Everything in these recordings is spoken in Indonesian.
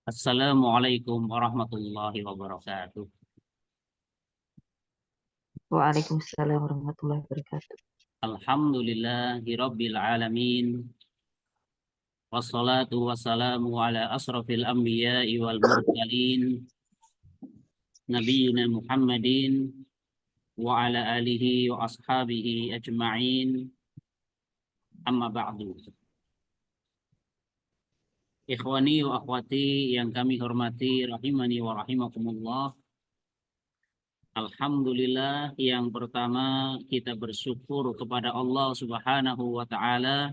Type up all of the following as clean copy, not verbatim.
Assalamualaikum warahmatullahi wabarakatuh. Waalaikumsalam warahmatullahi wabarakatuh. Alhamdulillahirabbil alamin. Wassalatu wassalamu ala asrafil anbiya'i wal mursalin nabiyina Muhammadin wa ala alihi wa ashabihi ajma'in. Amma ba'du. Ikhwani wa akhwati yang kami hormati rahimani wa rahimakumullah. Alhamdulillah, yang pertama kita bersyukur kepada Allah Subhanahu wa taala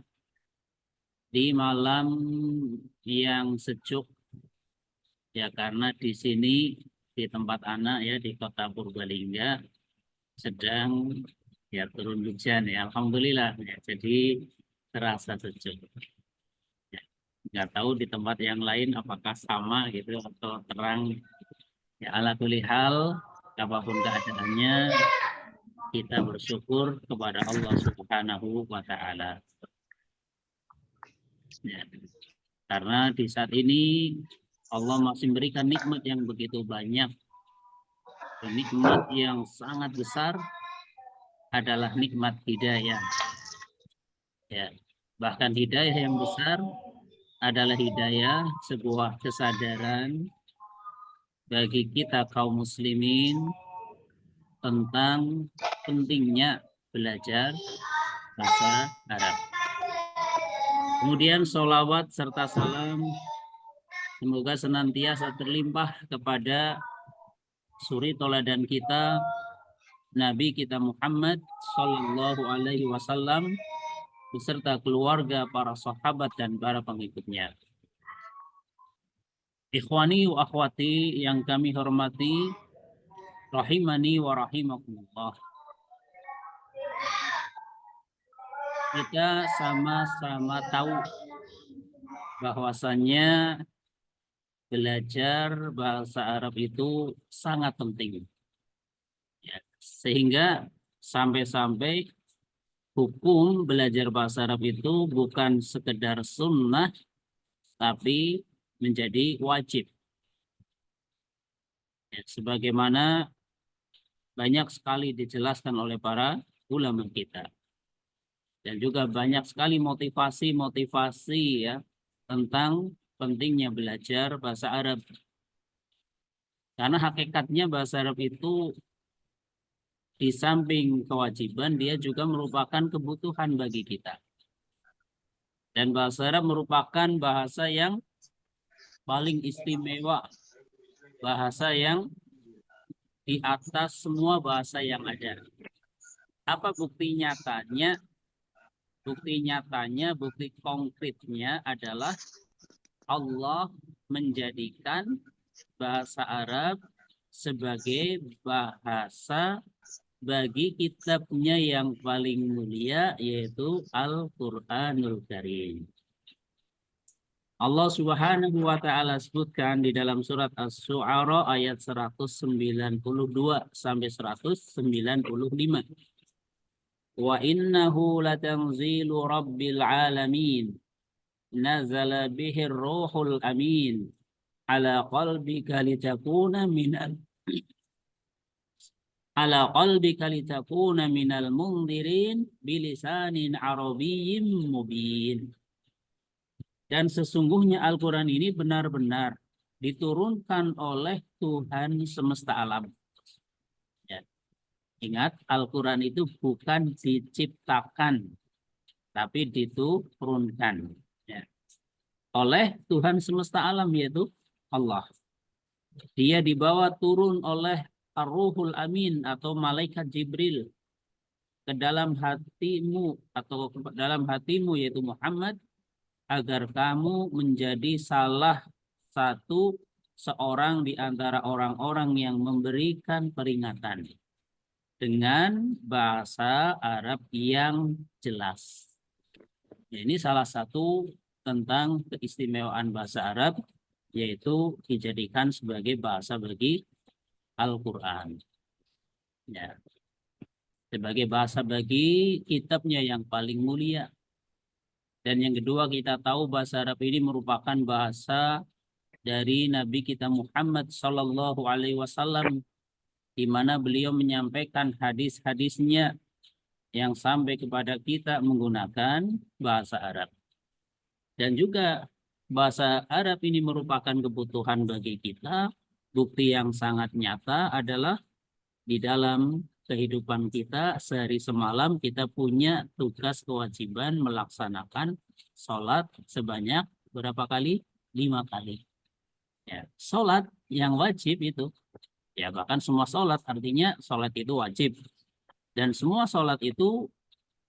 di malam yang sejuk, ya, karena di sini di tempat anak, ya, di kota Purbalingga sedang, ya, turun hujan, ya, alhamdulillah, ya, jadi terasa sejuk, ya. Nggak tahu di tempat yang lain apakah sama gitu atau terang, ya, ala kulli hal apapun keadaannya kita bersyukur kepada Allah Subhanahu wa taala, ya. Karena di saat ini Allah masih memberikan nikmat yang begitu banyak. Dan nikmat yang sangat besar adalah nikmat hidayah. Ya, bahkan hidayah yang besar adalah hidayah sebuah kesadaran bagi kita kaum muslimin tentang pentingnya belajar bahasa Arab. Kemudian sholawat serta salam semoga senantiasa terlimpah kepada suri toladan kita, Nabi kita Muhammad Sallallahu Alaihi Wasallam beserta keluarga, para sahabat dan para pengikutnya. Ikhwani wa akhwati yang kami hormati, rahimani wa rahimakumullah. Kita sama-sama tahu bahwasannya belajar bahasa Arab itu sangat penting, ya, sehingga sampai-sampai hukum belajar bahasa Arab itu bukan sekedar sunnah, tapi menjadi wajib, ya, sebagaimana banyak sekali dijelaskan oleh para ulama kita. Dan juga banyak sekali motivasi-motivasi, ya, tentang pentingnya belajar bahasa Arab. Karena hakikatnya bahasa Arab itu di samping kewajiban, dia juga merupakan kebutuhan bagi kita. Dan bahasa Arab merupakan bahasa yang paling istimewa, bahasa yang di atas semua bahasa yang ada. Apa bukti nyatanya? Bukti konkretnya adalah Allah menjadikan bahasa Arab sebagai bahasa bagi kitabnya yang paling mulia, yaitu Al-Quranul Karim. Allah Subhanahu wa taala sebutkan di dalam surat Asy-Syu'ara ayat 192 sampai 195. Wa innahu latanzilu rabbil alamin nazala bihir ruhul amin ala qalbika litakuna minal mundirin bilisanin arabiyyin mubin. Dan sesungguhnya Al-Quran ini benar-benar diturunkan oleh Tuhan semesta alam. Ya. Ingat, Al-Quran itu bukan diciptakan, tapi diturunkan, ya, oleh Tuhan semesta alam, yaitu Allah. Dia dibawa turun oleh Ar-Ruhul Amin atau Malaikat Jibril ke dalam hatimu atau ke dalam hatimu, yaitu Muhammad, agar kamu menjadi salah satu seorang di antara orang-orang yang memberikan peringatan dengan bahasa Arab yang jelas. Ini salah satu tentang keistimewaan bahasa Arab, yaitu dijadikan sebagai bahasa bagi Al-Quran, ya, sebagai bahasa bagi kitabnya yang paling mulia. Dan yang kedua, kita tahu bahasa Arab ini merupakan bahasa dari Nabi kita Muhammad Sallallahu Alaihi Wasallam, di mana beliau menyampaikan hadis-hadisnya yang sampai kepada kita menggunakan bahasa Arab. Dan juga bahasa Arab ini merupakan kebutuhan bagi kita. Bukti yang sangat nyata adalah di dalam kehidupan kita sehari semalam kita punya tugas kewajiban melaksanakan sholat sebanyak berapa kali? 5 kali. Ya, sholat yang wajib itu, ya bahkan semua sholat, artinya sholat itu wajib. Dan semua sholat itu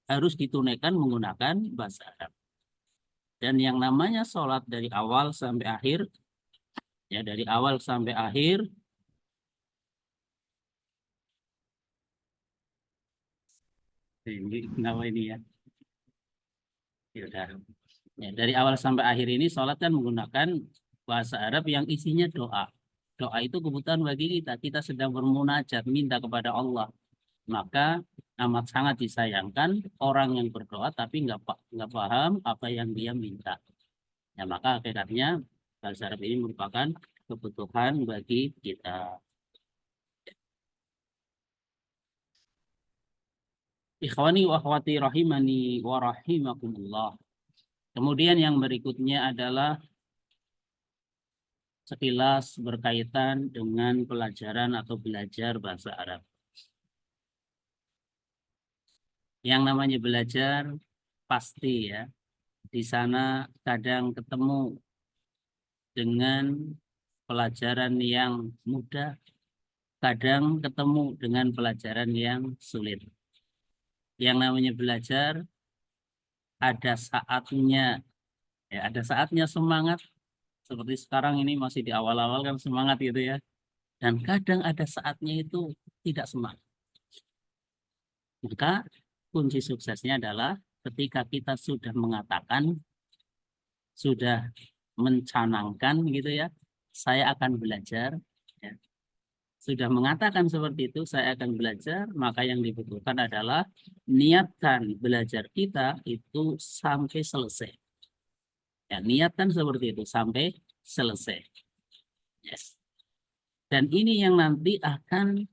harus ditunaikan menggunakan bahasa Arab. Dan yang namanya sholat dari awal sampai akhir, ya dari awal sampai akhir, ini kenapa ini ya? Ya, ya, dari awal sampai akhir ini sholat kan menggunakan bahasa Arab yang isinya doa. Doa itu kebutuhan bagi kita. Kita sedang bermunajat, minta kepada Allah. Maka amat sangat disayangkan orang yang berdoa tapi nggak paham apa yang dia minta. Ya, maka akhirnya bahasa Arab ini merupakan kebutuhan bagi kita. Ikhwani wa akhwati rahimani wa rahimakumullah. Kemudian yang berikutnya adalah sekilas berkaitan dengan pelajaran atau belajar bahasa Arab. Yang namanya belajar pasti ya, di sana kadang ketemu dengan pelajaran yang mudah, kadang ketemu dengan pelajaran yang sulit. Yang namanya belajar ada saatnya, ya ada saatnya semangat, seperti sekarang ini masih di awal-awal kan semangat gitu ya. Dan kadang ada saatnya itu tidak semangat. Maka kunci suksesnya adalah ketika kita sudah mengatakan, sudah mencanangkan gitu ya, saya akan belajar, ya. Sudah mengatakan seperti itu, saya akan belajar, maka yang dibutuhkan adalah niatkan belajar kita itu sampai selesai. Ya, niatkan seperti itu sampai selesai. Yes. Dan ini yang nanti akan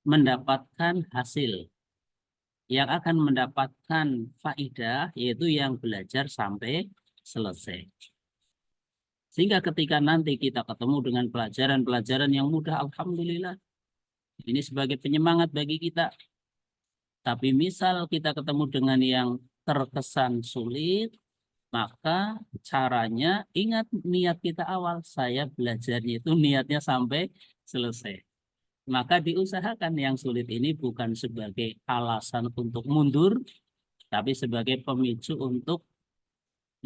mendapatkan hasil, yang akan mendapatkan faidah, yaitu yang belajar sampai selesai. Sehingga ketika nanti kita ketemu dengan pelajaran-pelajaran yang mudah, alhamdulillah, ini sebagai penyemangat bagi kita. Tapi misal kita ketemu dengan yang terkesan sulit, maka caranya ingat niat kita awal. Saya belajarnya itu niatnya sampai selesai. Maka diusahakan yang sulit ini bukan sebagai alasan untuk mundur, tapi sebagai pemicu untuk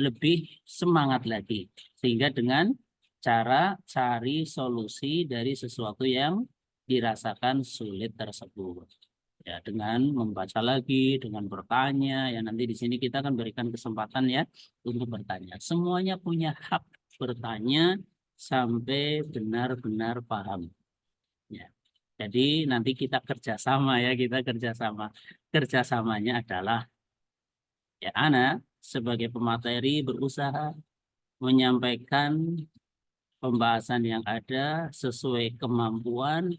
lebih semangat lagi. Sehingga dengan cara cari solusi dari sesuatu yang dirasakan sulit tersebut. Ya, dengan membaca lagi, dengan bertanya, ya nanti di sini kita akan berikan kesempatan ya untuk bertanya. Semuanya punya hak bertanya sampai benar-benar paham. Ya. Jadi nanti kita kerjasama ya, kita kerjasama. Kerjasamanya adalah ya Ana sebagai pemateri berusaha menyampaikan pembahasan yang ada sesuai kemampuan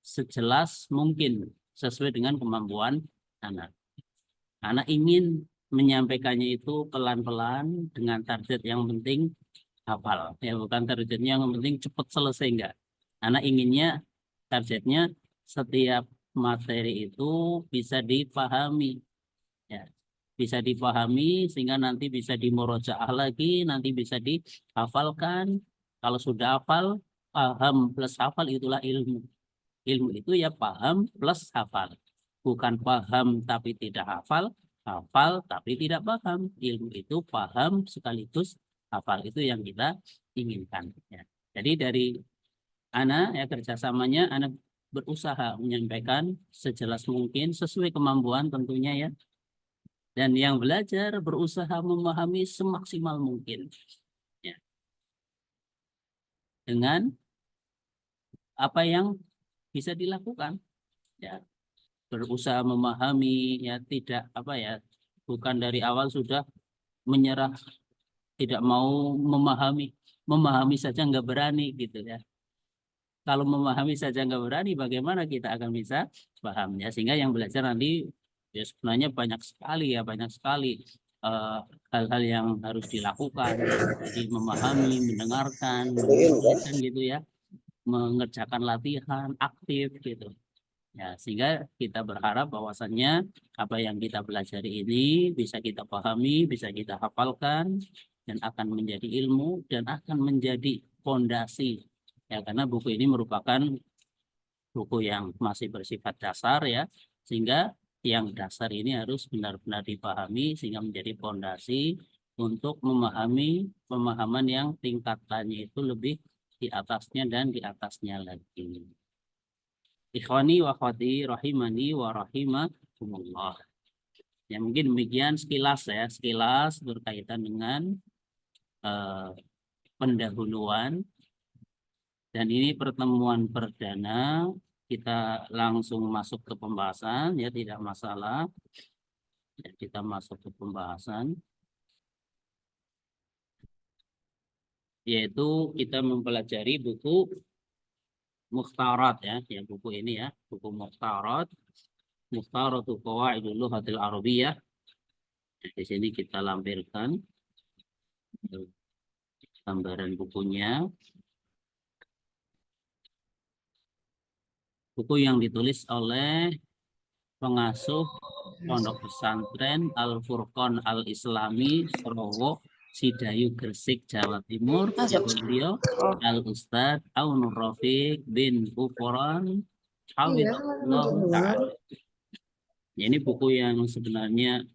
sejelas mungkin, sesuai dengan kemampuan anak. Anak ingin menyampaikannya itu pelan-pelan dengan target yang penting hafal. Ya bukan targetnya yang penting cepat selesai enggak. Anak inginnya targetnya setiap materi itu bisa dipahami. Ya, bisa dipahami sehingga nanti bisa dimurojaah lagi, nanti bisa dihafalkan. Kalau sudah hafal, paham plus hafal itulah ilmu. Ilmu itu ya paham plus hafal. Bukan paham tapi tidak hafal, hafal tapi tidak paham. Ilmu itu paham sekaligus hafal. Itu yang kita inginkan. Ya. Jadi dari Ana ya kerjasamanya, Ana berusaha menyampaikan sejelas mungkin sesuai kemampuan tentunya ya. Dan yang belajar berusaha memahami semaksimal mungkin. Ya. Dengan apa yang bisa dilakukan. Ya. Berusaha memahami ya tidak apa ya bukan dari awal sudah menyerah tidak mau memahami saja nggak berani gitu ya. Kalau memahami saja nggak berani, bagaimana kita akan bisa paham ya? Sehingga yang belajar nanti ya sebenarnya banyak sekali eh, hal-hal yang harus dilakukan ya. Jadi memahami, mendengarkan, mendengarkan gitu ya, mengerjakan latihan aktif gitu. Ya, sehingga kita berharap bahwasannya apa yang kita pelajari ini bisa kita pahami, bisa kita hafalkan, dan akan menjadi ilmu dan akan menjadi fondasi. Ya, karena buku ini merupakan buku yang masih bersifat dasar ya, sehingga yang dasar ini harus benar-benar dipahami sehingga menjadi fondasi untuk memahami pemahaman yang tingkatannya itu lebih di atasnya dan di atasnya lagi. Ikhwani wa akhwati rahimani wa rahimakumullah. Ya mungkin demikian sekilas ya, sekilas berkaitan dengan eh, pendahuluan, dan ini pertemuan perdana, kita langsung masuk ke pembahasan ya, tidak masalah. Ya, kita masuk ke pembahasan, yaitu kita mempelajari buku Mukhtarat ya, buku ini ya, buku Mukhtarat, Mukhtaratu Qawaidul Lughatil Arabiyyah. Di sini kita lampirkan gambaran bukunya. Buku yang ditulis oleh pengasuh Pondok Pesantren Al Furqon Al Islami Serowo Sidayu Gresik Jawa Timur, yaitu beliau Al Ustadz Aunur Rafiq bin Uforan Hafizahullah Ta'ala. Ini buku yang sebenarnya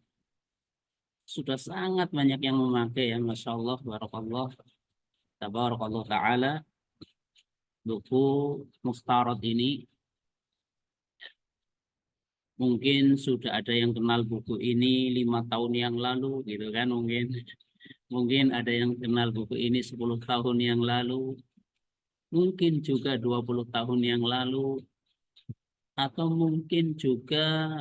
sudah sangat banyak yang memakai ya, Masya Allah, Barakallah, Tabarakallah Ta'ala. Buku Mukhtarat ini mungkin sudah ada yang kenal buku ini 5 tahun yang lalu gitu kan, mungkin ada yang kenal buku ini 10 tahun yang lalu, mungkin juga 20 tahun yang lalu, atau mungkin juga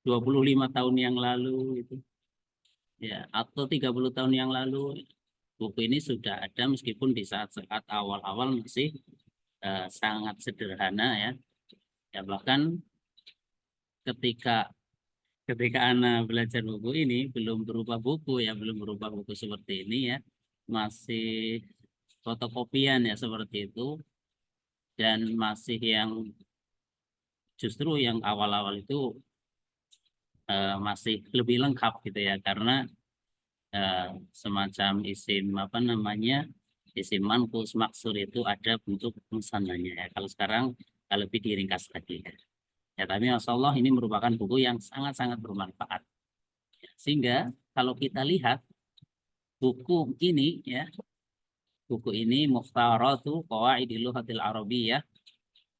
25 tahun yang lalu gitu ya, atau 30 tahun yang lalu. Buku ini sudah ada meskipun di saat-saat awal-awal masih sangat sederhana ya. Ya bahkan ketika Ana belajar buku ini belum berupa buku ya, belum berupa buku seperti ini ya, masih fotokopian ya seperti itu, dan masih yang justru yang awal-awal itu masih lebih lengkap gitu ya, karena semacam isim apa namanya, isim manqus maksur itu ada bentuk musananya ya. Kalau sekarang lebih diringkas lagi ya. Ya, tapi Masya Allah ini merupakan buku yang sangat-sangat bermanfaat. Sehingga kalau kita lihat buku ini ya, buku ini Mukhtaratu Qawaidil Lughatil Arabiyyah,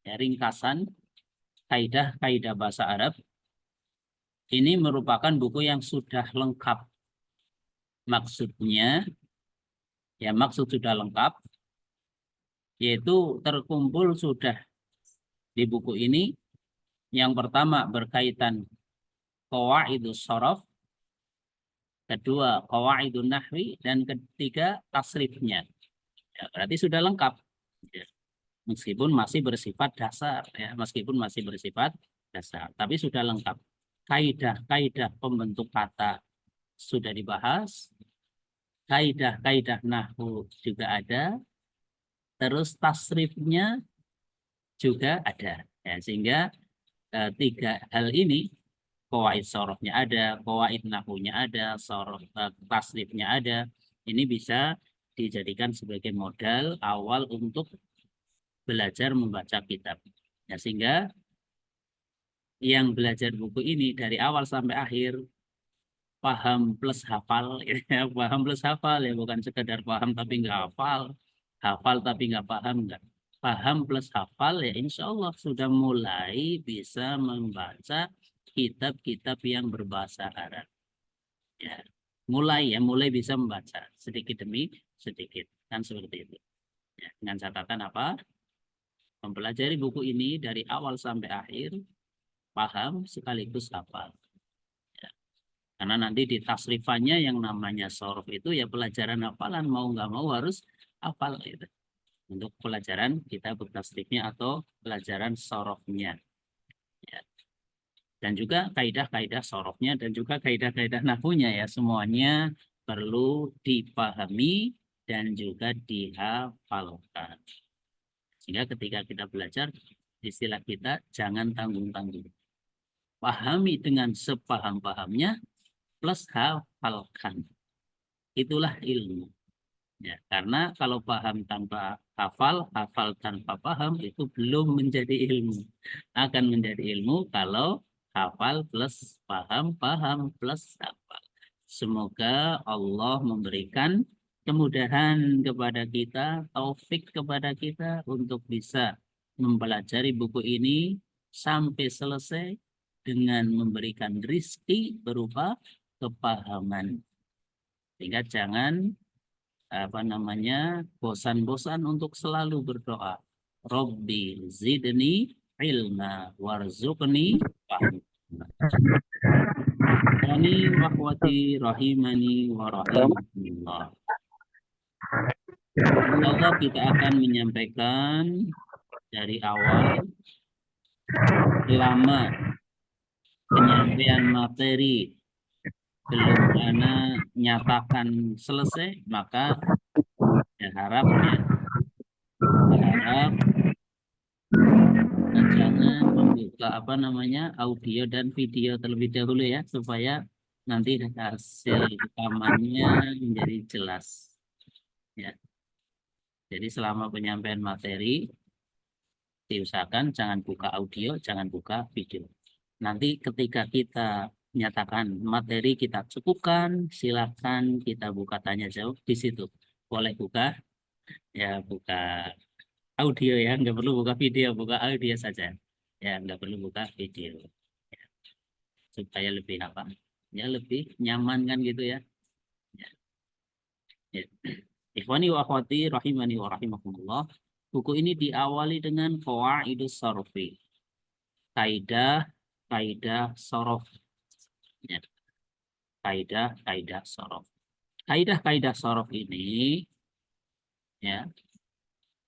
ya, ringkasan kaidah-kaidah bahasa Arab. Ini merupakan buku yang sudah lengkap. Maksudnya, ya maksud sudah lengkap, yaitu terkumpul sudah di buku ini. Yang pertama berkaitan qawaidus shorof, kedua qawaidun nahwi, dan ketiga tasrifnya. Ya, berarti sudah lengkap. Ya, meskipun masih bersifat dasar ya, tapi sudah lengkap. Kaidah-kaidah pembentuk kata sudah dibahas, kaidah-kaidah nahwu juga ada, terus tasrifnya juga ada ya, sehingga tiga hal ini, qawaid sorofnya ada, qawaid nahwunya ada, sorof tasrifnya ada, ini bisa dijadikan sebagai modal awal untuk belajar membaca kitab ya, sehingga yang belajar buku ini dari awal sampai akhir paham plus hafal ya, paham plus hafal ya, bukan sekedar paham tapi nggak hafal, hafal tapi nggak paham, nggak, paham plus hafal ya, insya Allah sudah mulai bisa membaca kitab-kitab yang berbahasa Arab ya, mulai bisa membaca sedikit demi sedikit kan, seperti itu ya, dengan catatan apa, mempelajari buku ini dari awal sampai akhir paham sekaligus hafal. Karena nanti di tasrifannya yang namanya sorof itu ya pelajaran hafalan, mau nggak mau harus hafal gitu. Untuk pelajaran kita tasrifnya atau pelajaran sorofnya. Ya. Dan juga kaidah-kaidah sorofnya dan juga kaidah-kaidah nahwunya ya, semuanya perlu dipahami dan juga dihafalkan. Sehingga ketika kita belajar, istilah kita jangan tanggung-tanggung. Pahami dengan sepaham-pahamnya plus hafalkan. Itulah ilmu. Ya, karena kalau paham tanpa hafal, hafal tanpa paham itu belum menjadi ilmu. Akan menjadi ilmu kalau hafal plus paham, paham plus hafal. Semoga Allah memberikan kemudahan kepada kita, taufik kepada kita untuk bisa mempelajari buku ini sampai selesai dengan memberikan rizki berupa kepahaman. Sehingga jangan bosan-bosan untuk selalu berdoa. Robbi zidni ilma warzuqni fahma. Ani wakwati rahimani wa rahimakumullah. Insyaallah kita akan menyampaikan dari awal selama penyampaian materi belum ana nyatakan selesai, maka berharap jangan membuka audio dan video terlebih dahulu ya, supaya nanti hasil rekamannya menjadi jelas ya. Jadi selama penyampaian materi diusahakan jangan buka audio, jangan buka video. Nanti ketika kita menyatakan materi kita cukupkan, silakan kita buka tanya jawab di situ. Boleh buka ya, buka audio ya, nggak perlu buka video, buka audio saja ya, nggak perlu buka video ya. Supaya lebih lebih nyaman kan gitu ya. Ya. Ikhwani wa akhwati rahimani wa rahimakumullah, buku ini diawali dengan qawaidus sarfi, kaidah sorof ya. Kaidah sorof. Kaidah sorof ini ya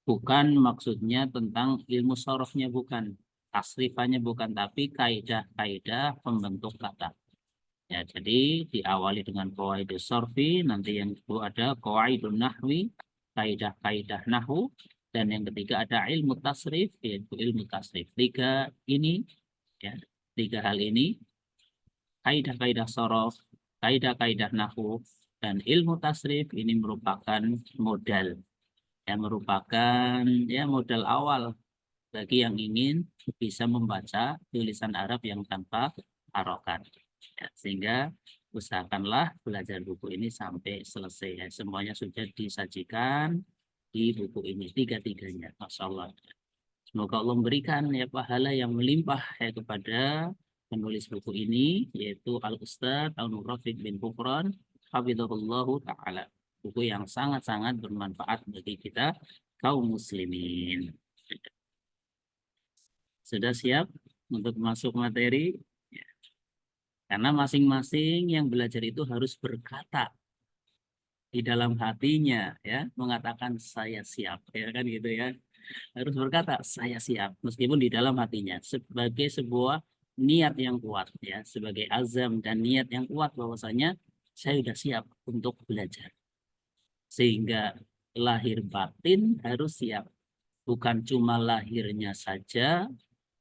bukan maksudnya tentang ilmu sorofnya, bukan tasrifannya, bukan, tapi kaidah-kaidah pembentuk kata. Ya, jadi diawali dengan qawaidus sorfi, nanti yang kedua ada qawaidun nahwi, kaidah-kaidah nahwu, dan yang ketiga ada ilmu tasrif, yaitu ilmu tasrif. Tiga hal ini, kaidah-kaidah sorof, kaidah-kaidah nahwu, dan ilmu tasrif ini merupakan modal, yang merupakan modal awal bagi yang ingin bisa membaca tulisan Arab yang tanpa harokat. Ya, sehingga usahakanlah belajar buku ini sampai selesai ya. Semuanya sudah disajikan di buku ini, tiga-tiganya. Masya Allah. Semoga Allah memberikan pahala yang melimpah kepada penulis buku ini, yaitu Al-Ustadz Al-Mughrafiq bin Kufran hafizahullahu ta'ala. Buku yang sangat-sangat bermanfaat bagi kita kaum muslimin. Sudah siap untuk masuk materi? Karena masing-masing yang belajar itu harus berkata di dalam hatinya ya, mengatakan saya siap, ya kan gitu ya. Harus berkata saya siap meskipun di dalam hatinya, sebagai sebuah niat yang kuat ya, sebagai azam dan niat yang kuat bahwasanya saya sudah siap untuk belajar. Sehingga lahir batin harus siap. Bukan cuma lahirnya saja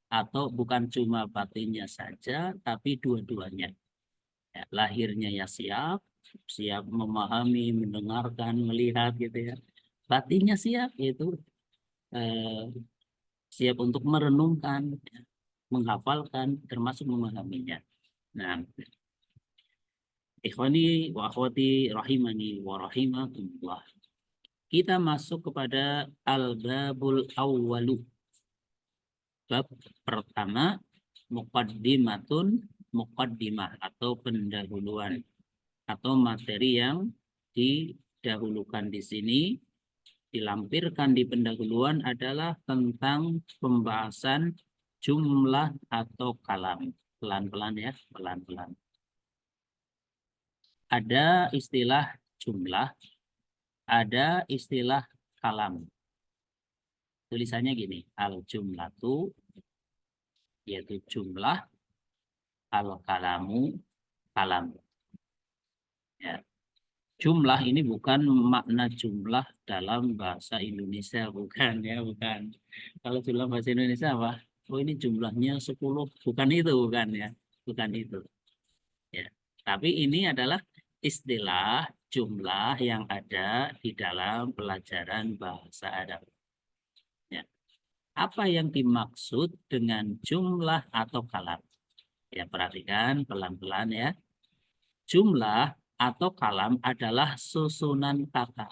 atau bukan cuma batinnya saja, tapi dua-duanya. Ya, lahirnya ya siap memahami, mendengarkan, melihat gitu ya. Batinnya siap, yaitu siap untuk merenungkan, menghafalkan, termasuk memahaminya. Nah, ikhwani wa akhwati rahimani wa rahimakumullah. Kita masuk kepada al-babul awwalu. Bab pertama, muqaddimah atau pendahuluan, atau materi yang didahulukan di sini, dilampirkan di pendahuluan adalah tentang pembahasan jumlah atau kalam. Pelan-pelan ya, pelan-pelan. ada istilah jumlah, ada istilah kalam. Tulisannya gini, al-jumlatu yaitu jumlah, al-kalamu kalam. Ya. Jumlah ini bukan makna jumlah dalam bahasa Indonesia, bukan ya, bukan. Kalau dalam bahasa Indonesia apa? Oh ini jumlahnya 10, bukan itu, bukan ya. Bukan itu. Ya. Tapi ini adalah istilah jumlah yang ada di dalam pelajaran bahasa Arab. Ya. Apa yang dimaksud dengan jumlah atau kalam? Ya, perhatikan pelan-pelan ya. Jumlah atau kalam adalah susunan kata.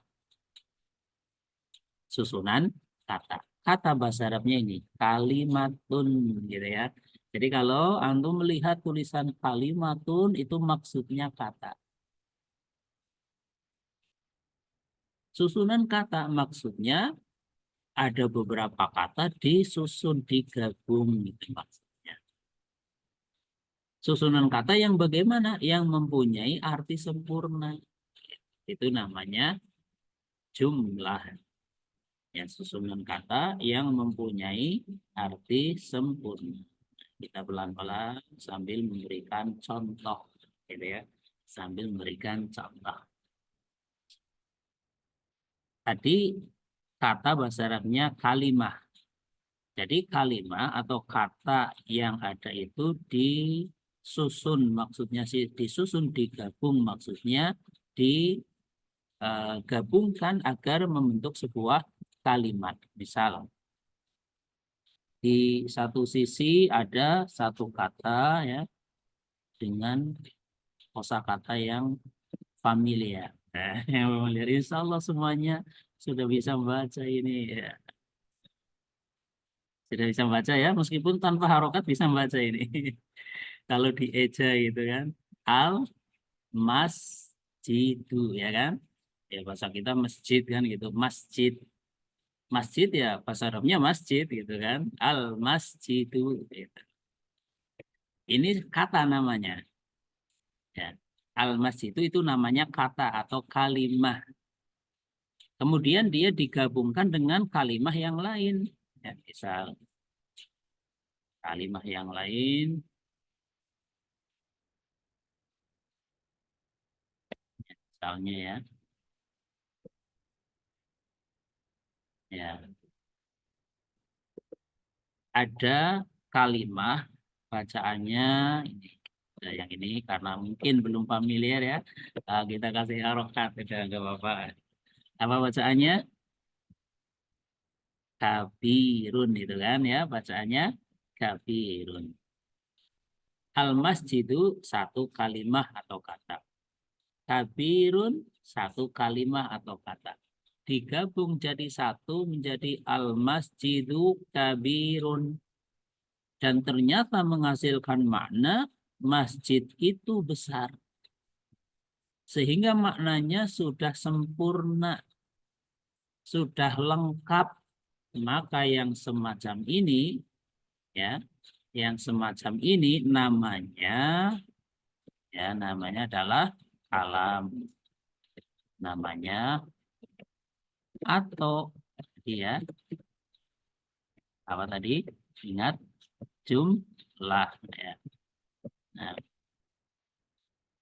Susunan kata. Kata bahasa Arabnya ini kalimatun gitu ya. Jadi kalau antum melihat tulisan kalimatun itu maksudnya kata. Susunan kata maksudnya ada beberapa kata disusun digabung gitu maksudnya. Susunan kata yang bagaimana? Yang mempunyai arti sempurna. Itu namanya jumlah. Ya, susunan kata yang mempunyai arti sempurna. Kita pelan-pelan sambil memberikan contoh, gitu ya. Sambil memberikan contoh. Tadi kata bahasa Arabnya kalimah. Jadi kalimah atau kata yang ada itu disusun, maksudnya sih disusun, digabung, maksudnya digabungkan agar membentuk sebuah kalimat. Misal, di satu sisi ada satu kata ya dengan kosakata yang familiar. Yang familiar. Insya Allah semuanya sudah bisa membaca ini ya. Sudah bisa membaca ya, meskipun tanpa harokat bisa membaca ini. Kalau di eja gitu kan, al masjidu ya kan, ya bahasa kita masjid kan gitu, masjid. Masjid ya bahasa Arabnya masjid gitu kan, al masjidu gitu. Ini kata namanya ya. Al masjidu itu namanya kata atau kalimah. Kemudian dia digabungkan dengan kalimah yang lain ya, misal kalimah yang lain misalnya ya ada kalimah bacaannya ini. Nah, yang ini karena mungkin belum familiar ya, kita kasih harokat, udah nggak apa-apa. Apa bacaannya? Kabirun itu kan ya, bacaannya kabirun. Al masjidu satu kalimah atau kata. Kabirun satu kalimah atau kata. Digabung jadi satu menjadi al masjidu kabirun. Dan ternyata menghasilkan makna masjid itu besar. Sehingga maknanya sudah sempurna, sudah lengkap. Maka yang semacam ini, ya, yang semacam ini namanya adalah kalam. Namanya atau ya, apa tadi? Ingat jumlah ya. Nah,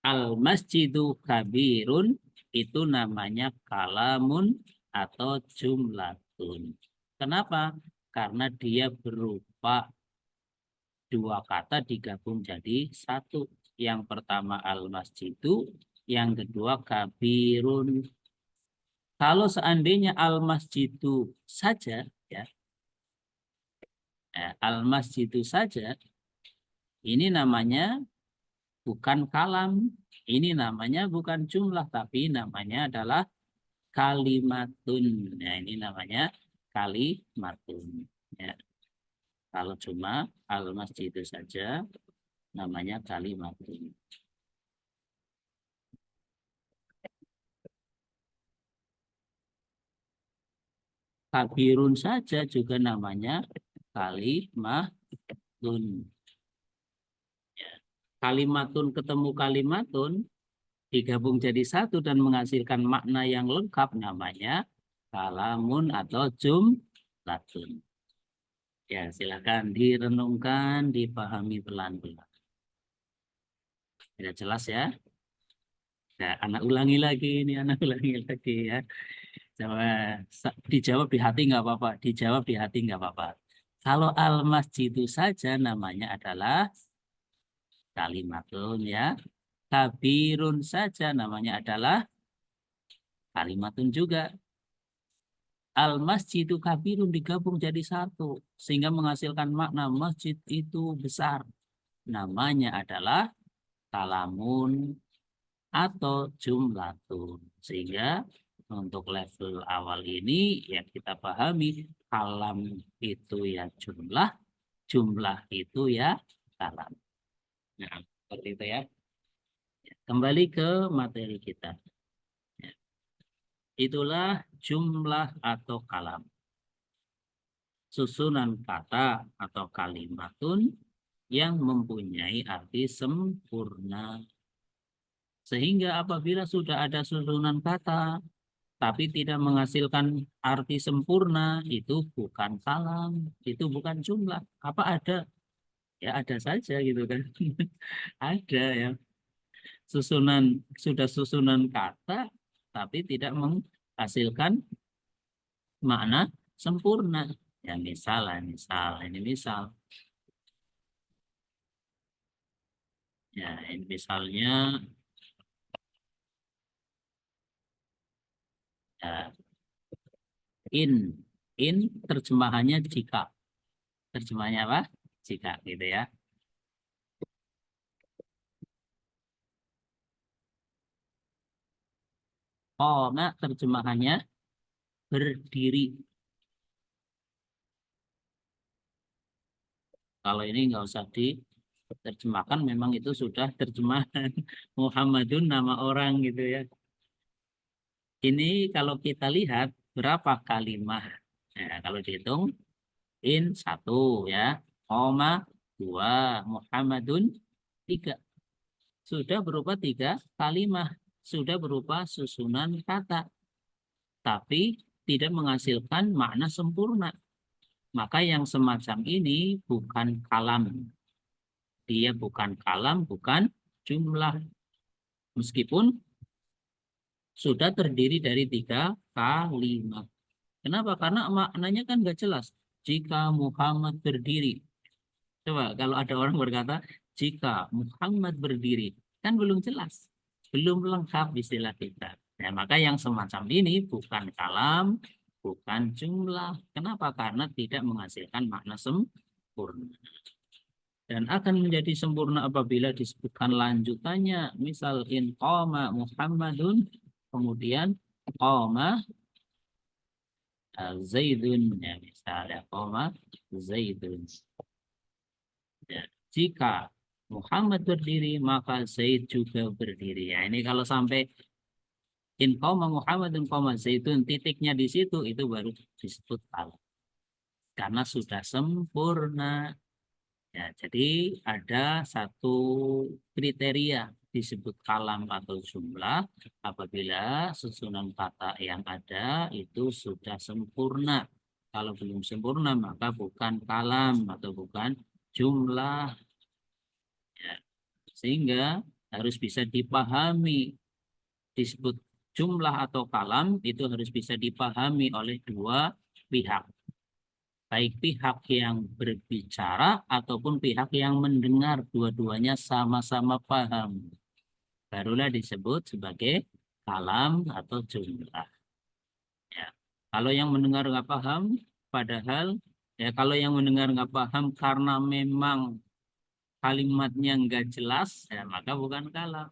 al masjidu kabirun itu namanya kalamun atau jumlatun. Kenapa? Karena dia berupa dua kata digabung jadi satu. Yang pertama al masjidu, yang kedua kabirun. Kalau seandainya al masjidu saja ya, al masjidu saja, ini namanya bukan kalam, ini namanya bukan jumlah, tapi namanya adalah kalimatun. Nah, ini namanya kalimatun. Ya. Kalau cuma al-masjid itu saja, namanya kalimatun. Kabirun saja juga namanya kalimatun. Ya. Kalimatun ketemu kalimatun, digabung jadi satu dan menghasilkan makna yang lengkap namanya kalamun atau jumlatun. Ya, silakan direnungkan, dipahami pelan-pelan. Tidak jelas ya? Nah, anak ulangi lagi ini, anak ulangi lagi ya. Coba dijawab di hati nggak apa-apa, dijawab di hati nggak apa-apa. Kalau al-masjidu saja namanya adalah kalimatun ya. Kabirun saja namanya adalah kalimatun juga. Al-masjidu kabirun digabung jadi satu sehingga menghasilkan makna masjid itu besar. Namanya adalah kalamun atau jumlatun. Sehingga untuk level awal ini ya kita pahami kalam itu ya jumlah, jumlah itu ya kalam. Nah, seperti itu ya. Kembali ke materi kita. Itulah jumlah atau kalam. Susunan kata atau kalimatun yang mempunyai arti sempurna. Sehingga apabila sudah ada susunan kata, tapi tidak menghasilkan arti sempurna, itu bukan kalam, itu bukan jumlah. Apa ada? Ya ada saja gitu kan. Ada ya. Sudah susunan kata, tapi tidak menghasilkan makna sempurna. Ya misal, ini misal. Ya ini misalnya ya, in terjemahannya jika. Terjemahannya apa? Jika gitu ya. Qoma terjemahannya berdiri. Kalau ini nggak usah diterjemahkan, memang itu sudah terjemahan Muhammadun nama orang gitu ya. Ini kalau kita lihat berapa kalimat. Nah, kalau dihitung in satu ya, koma dua, Muhammadun tiga. Sudah berupa tiga kalimat, sudah berupa susunan kata, tapi tidak menghasilkan makna sempurna. Maka yang semacam ini bukan kalam. Dia bukan kalam, bukan jumlah. Meskipun sudah terdiri dari tiga kalimat. Kenapa? Karena maknanya kan nggak jelas. Jika Muhammad berdiri. Coba kalau ada orang berkata, jika Muhammad berdiri. Kan belum jelas. Belum lengkap istilah kita. Ya, maka yang semacam ini bukan kalam, bukan jumlah. Kenapa? Karena tidak menghasilkan makna sempurna. Dan akan menjadi sempurna apabila disebutkan lanjutannya. Misal in qama Muhammadun, kemudian qama Zaidun, ya misalnya qama Zaidun. Ya, jika Muhammad berdiri maka Zaid juga berdiri. Ya ini kalau sampai in qama Muhammadun qama Zaidun titiknya di situ itu baru disebut kalam. Karena sudah sempurna. Ya, jadi ada satu kriteria disebut kalam atau jumlah apabila susunan kata yang ada itu sudah sempurna. Kalau belum sempurna maka bukan kalam atau bukan jumlah. Ya, sehingga harus bisa dipahami disebut jumlah atau kalam itu harus bisa dipahami oleh dua pihak. Baik pihak yang berbicara ataupun pihak yang mendengar, dua-duanya sama-sama paham. Barulah disebut sebagai kalam atau jumlah. Ya. Kalau yang mendengar nggak paham, padahal ya kalau yang mendengar nggak paham karena memang kalimatnya nggak jelas, ya maka bukan kalam.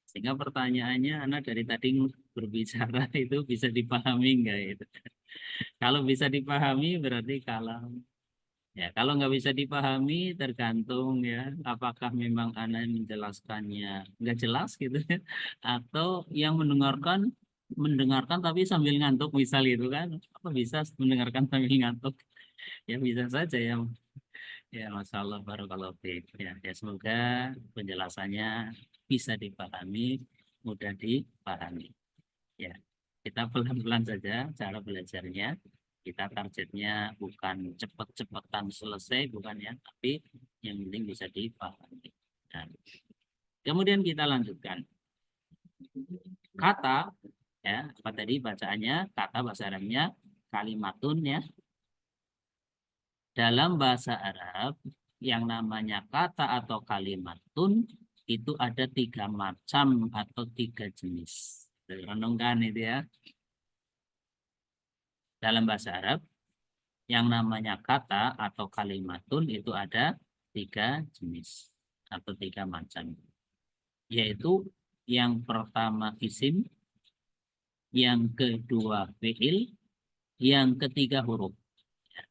Sehingga pertanyaannya, anak dari tadi berbicara itu bisa dipahami nggak itu? Kalau bisa dipahami berarti kalam. Ya, kalau nggak bisa dipahami tergantung ya apakah memang anak menjelaskannya nggak jelas gitu ya, atau yang mendengarkan tapi sambil ngantuk misal itu kan apa bisa mendengarkan sambil ngantuk ya bisa saja ya ya Masya Allah barakallahu fiik ya, ya semoga penjelasannya bisa dipahami, mudah dipahami. Ya, kita pelan-pelan saja cara belajarnya. Kita targetnya bukan cepet-cepetan selesai, bukan ya, tapi yang penting bisa dipahami. Nah, kemudian kita lanjutkan. Kata, ya, apa tadi bacaannya? Kata bahasa Arabnya kalimatun ya. Dalam bahasa Arab, yang namanya kata atau kalimatun itu ada 3 macam atau 3 jenis. Renungkan itu ya. Dalam bahasa Arab, yang namanya kata atau kalimatun itu ada 3 jenis atau 3 macam. Yaitu yang pertama isim, yang kedua fi'il, yang ketiga huruf.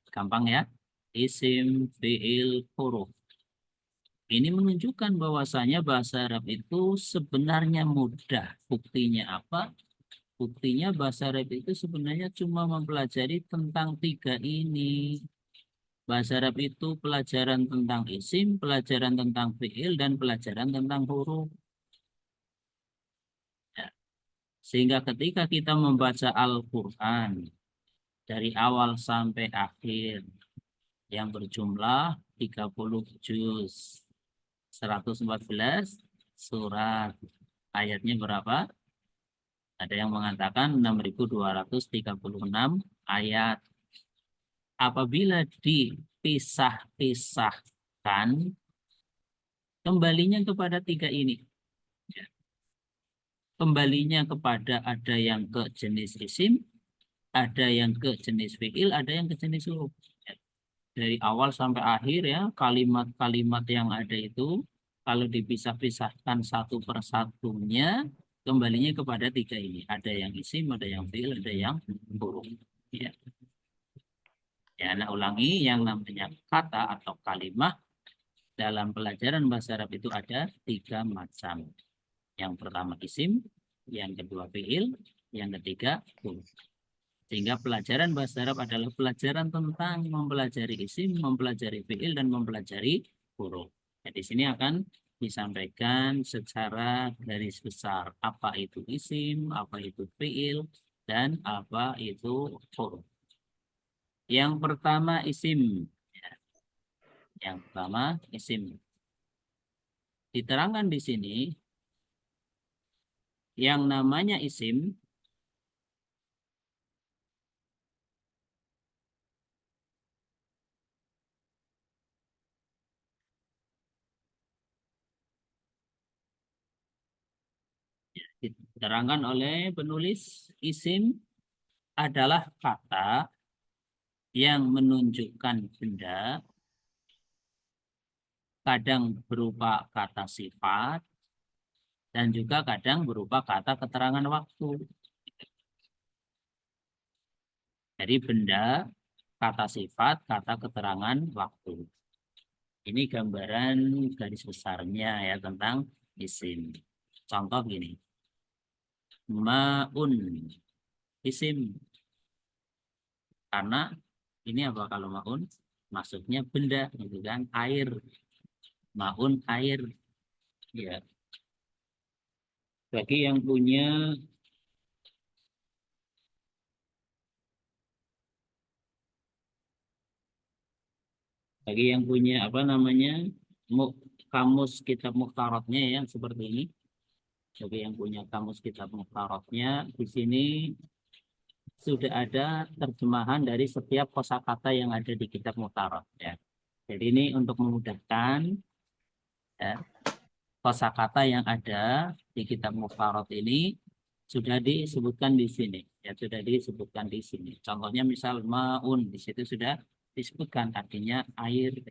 Gampang ya. Isim, fi'il, huruf. Ini menunjukkan bahwasanya bahasa Arab itu sebenarnya mudah. Buktinya apa? Buktinya bahasa Arab itu sebenarnya cuma mempelajari tentang 3 ini. Bahasa Arab itu pelajaran tentang isim, pelajaran tentang fi'il, dan pelajaran tentang huruf. Ya. Sehingga ketika kita membaca Al-Quran dari awal sampai akhir yang berjumlah 30 juz, 114 surat. Ayatnya berapa? Ada yang mengatakan 6.236 ayat. Apabila dipisah-pisahkan, kembalinya kepada 3 ini. Kembalinya kepada ada yang ke jenis isim, ada yang ke jenis fi'il, ada yang ke jenis huruf. Dari awal sampai akhir ya, kalimat-kalimat yang ada itu, kalau dipisah-pisahkan satu persatunya, kembalinya kepada 3 ini. Ada yang isim, ada yang fi'il, ada yang huruf. Ya. Ya, nah ulangi, yang namanya kata atau kalimat dalam pelajaran bahasa Arab itu ada 3 macam. Yang pertama isim, yang kedua fi'il, yang ketiga huruf. Sehingga pelajaran bahasa Arab adalah pelajaran tentang mempelajari isim, mempelajari fi'il, dan mempelajari huruf. Nah, di sini akan disampaikan secara garis besar apa itu isim, apa itu fi'il, dan apa itu huruf. Yang pertama isim. Yang pertama isim. Diterangkan di sini yang namanya isim diterangkan oleh penulis, isim adalah kata yang menunjukkan benda, kadang berupa kata sifat, dan juga kadang berupa kata keterangan waktu. Jadi benda, kata sifat, kata keterangan waktu. Ini gambaran garis besarnya ya tentang isim. Contoh gini. Ma'un, isim. Karena ini apa kalau ma'un? Maksudnya benda, gitu kan? Air. Ma'un, air. Ya. Bagi yang punya apa namanya kamus kitab muhtaratnya ya seperti ini. Bagi yang punya kamus kitab muhtaratnya, di sini sudah ada terjemahan dari setiap kosakata yang ada di kitab muhtarat ya. Jadi ini untuk memudahkan ya, kosakata yang ada di kitab muhtarat ini sudah disebutkan di sini ya, sudah disebutkan di sini. Contohnya misal maun, di situ sudah disebutkan artinya air.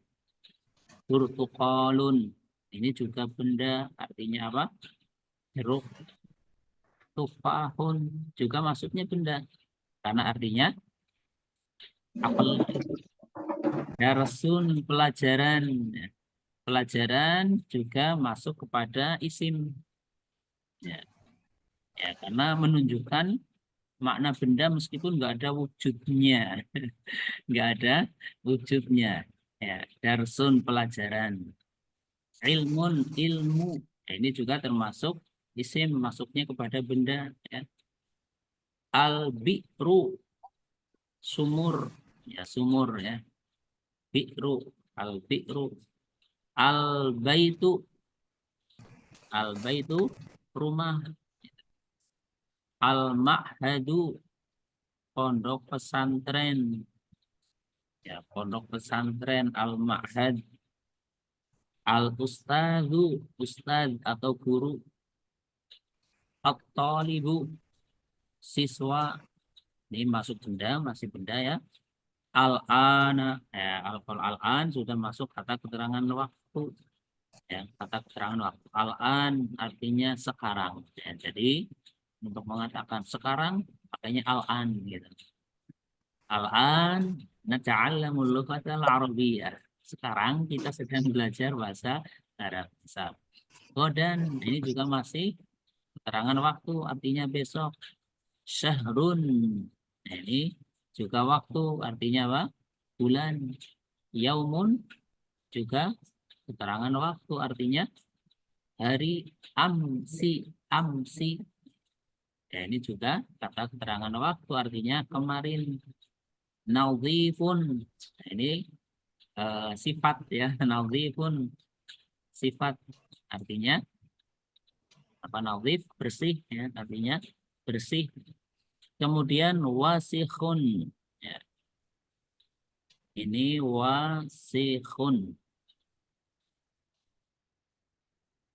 Turtukolun, ini juga benda, artinya apa? Jeruk. Tufahun juga maksudnya benda, karena artinya apel. Darsun, pelajaran. Pelajaran juga masuk kepada isim. Ya, ya karena menunjukkan makna benda meskipun nggak ada wujudnya. Nggak ada wujudnya. Ya, darsun, pelajaran. Ilmun, ilmu. Nah, ini juga termasuk isim, masuknya kepada benda. Ya. Al-bi'ru, sumur. Ya, sumur ya. Bi'ru, al-bi'ru. Al-baitu, al-baitu, rumah. Al-ma'hadu, pondok pesantren. Ya, pondok pesantren, al-ma'had. Al-ustadzu, ustad atau guru. At-talibu, siswa. Ini masuk benda, masih benda ya. Al-ana, kalau al-an sudah masuk kata keterangan waktu. Ya, kata keterangan waktu. Al-an artinya sekarang. Ya, jadi untuk mengatakan sekarang pakainya al-an gitu. Al-an nata'allamul lughatal arabiyyah. Sekarang kita sedang belajar bahasa Arab. Dan ini juga masih keterangan waktu, artinya besok. Syahrun. Nah, ini juga waktu, artinya apa? Bulan. Yaumun juga keterangan waktu, artinya hari. Amsi, amsi. Ya, ini juga kata keterangan waktu, artinya kemarin. Nadhifun. Nah, ini sifat ya. Nadhifun sifat, artinya apa? Nadhif bersih ya, artinya bersih. Kemudian wasikhun ya. Ini wasikhun.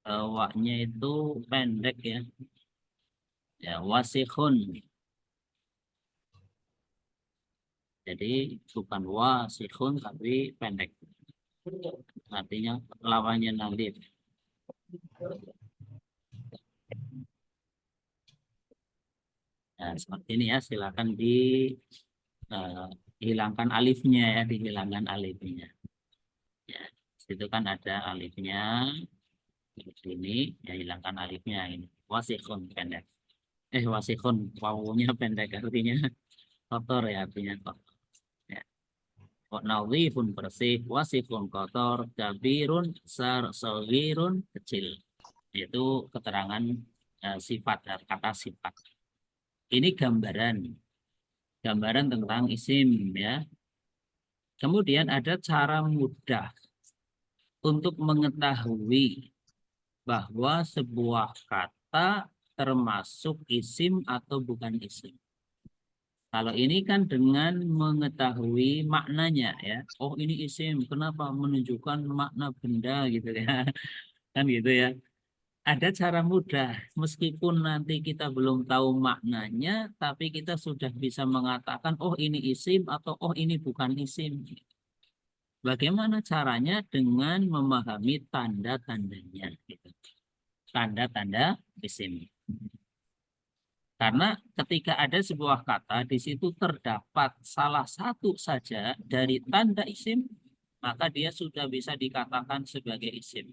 Waknya itu pendek ya. Ya, wasikhun. Jadi bukan wasikhun tapi pendek. Artinya lawannya nadif. Nah, seperti ini ya, silakan dihilangkan alifnya ya, dihilangkan alifnya. Ya, situ kan ada alifnya. Seperti ini, ya hilangkan alifnya ini. Wasikhun pendek. Wasikhun, wawunya pendek artinya kotor ya, artinya kotor. Ya. Nadhifun bersih, wasikhun kotor, kabirun sagirun kecil. Itu keterangan sifat, kata sifat. Ini gambaran tentang isim ya. Kemudian ada cara mudah untuk mengetahui bahwa sebuah kata termasuk isim atau bukan isim. Kalau ini kan dengan mengetahui maknanya ya. Oh, ini isim, kenapa? Menunjukkan makna benda gitu ya. Kan gitu ya. Ada cara mudah, meskipun nanti kita belum tahu maknanya, tapi kita sudah bisa mengatakan, oh ini isim atau oh ini bukan isim. Bagaimana caranya? Dengan memahami tanda-tandanya. Gitu. Tanda-tanda isim. Karena ketika ada sebuah kata, di situ terdapat salah satu saja dari tanda isim, maka dia sudah bisa dikatakan sebagai isim.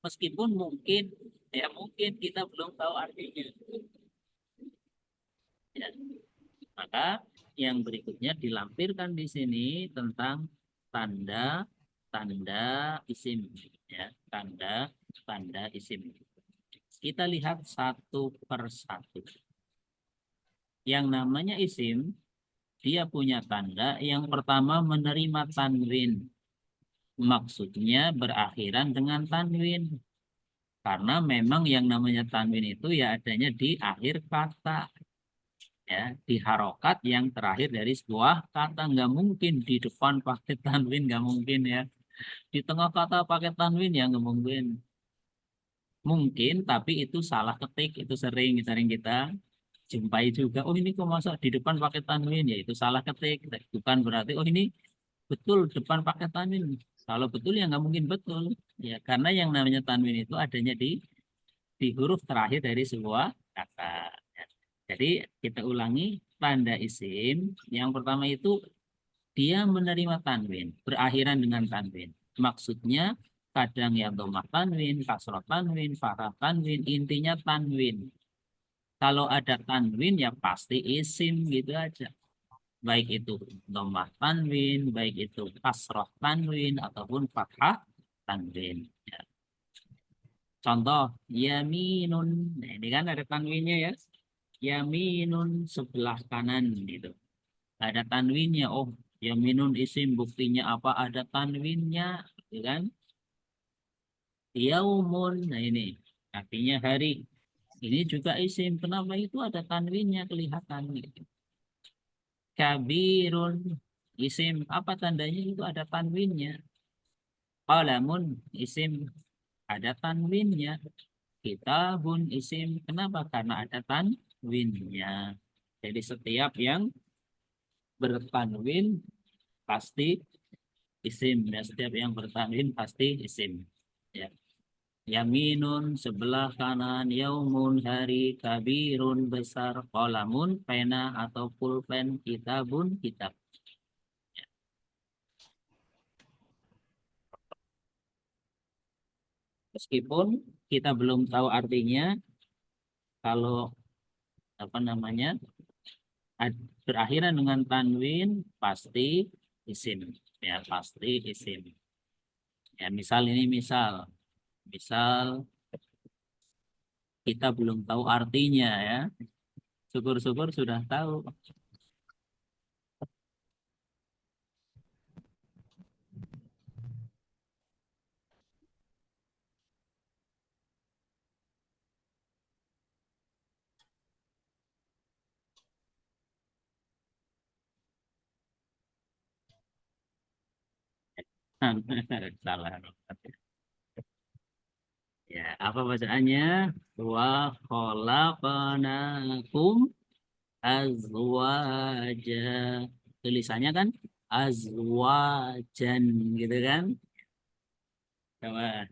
Meskipun mungkin kita belum tahu artinya. Ya. Maka yang berikutnya dilampirkan di sini tentang tanda-tanda isim, ya, tanda-tanda isim. Kita lihat satu persatu. Yang namanya isim, dia punya tanda. Yang pertama menerima tanwin. Maksudnya berakhiran dengan tanwin. Karena memang yang namanya tanwin itu ya adanya di akhir kata. Ya, di harokat yang terakhir dari sebuah kata. Nggak mungkin di depan pakai tanwin, nggak mungkin ya. Di tengah kata pakai tanwin ya nggak mungkin. Mungkin, tapi itu salah ketik, itu sering kita jumpai juga. Oh ini kok masa di depan pakai tanwin, ya itu salah ketik. Bukan berarti oh ini betul depan pakai tanwin. Kalau betul ya nggak mungkin betul. Ya karena yang namanya tanwin itu adanya di huruf terakhir dari sebuah kata. Ya. Jadi kita ulangi tanda isim. Yang pertama itu dia menerima tanwin, berakhiran dengan tanwin. Maksudnya kadang ya domah tanwin, kasroh tanwin, fathah tanwin, intinya tanwin. Kalau ada tanwin ya pasti isim gitu aja. Baik itu domah tanwin, baik itu kasroh tanwin, ataupun fathah tanwin. Ya. Contoh, yaminun. Nah, ini kan ada tanwinnya ya. Yaminun sebelah kanan gitu. Ada tanwinnya. Oh, yaminun isim buktinya apa? Ada tanwinnya, gitu kan? Yaumun. Nah, ini artinya hari. Ini juga isim. Kenapa itu ada tanwinnya kelihatan gitu. Kabirun isim apa tandanya itu ada tanwinnya. Qalamun isim ada tanwinnya. Kitabun isim kenapa? Karena ada tanwinnya. Jadi setiap yang bertanwin pasti isim ya. Setiap yang bertanwin pasti isim ya. Yaminun sebelah kanan, yaumun hari, kabirun besar, kolamun pena atau pulpen, kitabun kitab. Meskipun kita belum tahu artinya, kalau apa namanya berakhiran dengan tanwin pasti isim ya, pasti isim ya. Misal ini misal kita belum tahu artinya ya, syukur-syukur sudah tahu. Salah. Ya, apa bacaannya? Wa khalaqnakum azwaja. Tulisannya kan azwajan gitu kan? Coba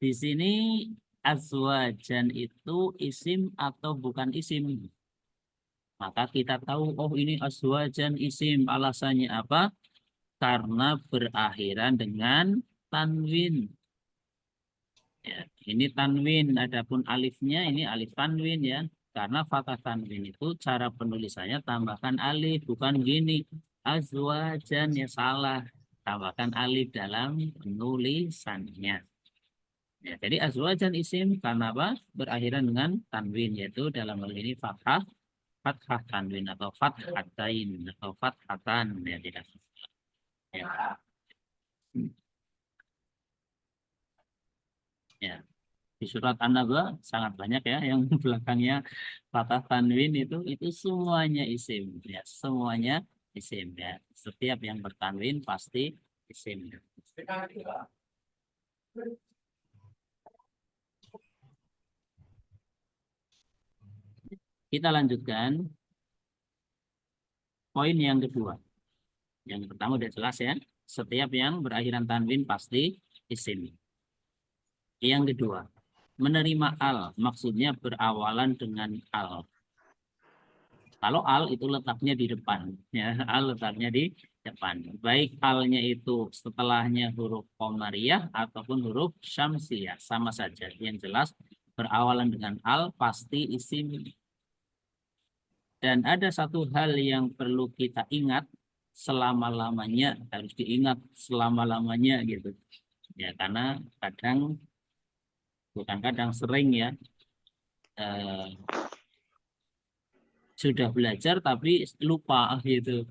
di sini azwajan itu isim atau bukan isim? Maka kita tahu, oh ini azwajan isim. Alasannya apa? Karena berakhiran dengan tanwin. Ya, ini tanwin, adapun alifnya ini alif tanwin ya. Karena fathah tanwin itu cara penulisannya tambahkan alif, bukan gini. Azwajan ya salah. Tambahkan alif dalam penulisannya. Ya, jadi azwajan isim karena apa? Berakhiran dengan tanwin yaitu dalam hal ini fathah tanwin atau fathatain atau fathatan ya tidak. Ya. Ya. Di surat An-Naba sangat banyak ya yang belakangnya fathah tanwin itu semuanya isim ya, semuanya isim ya. Setiap yang bertanwin pasti isim. Kita lanjutkan poin yang kedua. Yang pertama udah jelas ya. Setiap yang berakhiran tanwin pasti isim. Yang kedua, menerima al, maksudnya berawalan dengan al. Kalau al itu letaknya di depan, ya, al letaknya di depan. Baik alnya itu setelahnya huruf qamariyah ataupun huruf syamsiyah, sama saja. Yang jelas berawalan dengan al pasti isim. Dan ada satu hal yang perlu kita ingat selama-lamanya, harus diingat selama-lamanya gitu. Ya, karena kadang bukan kadang sering ya eh, sudah belajar tapi lupa gitu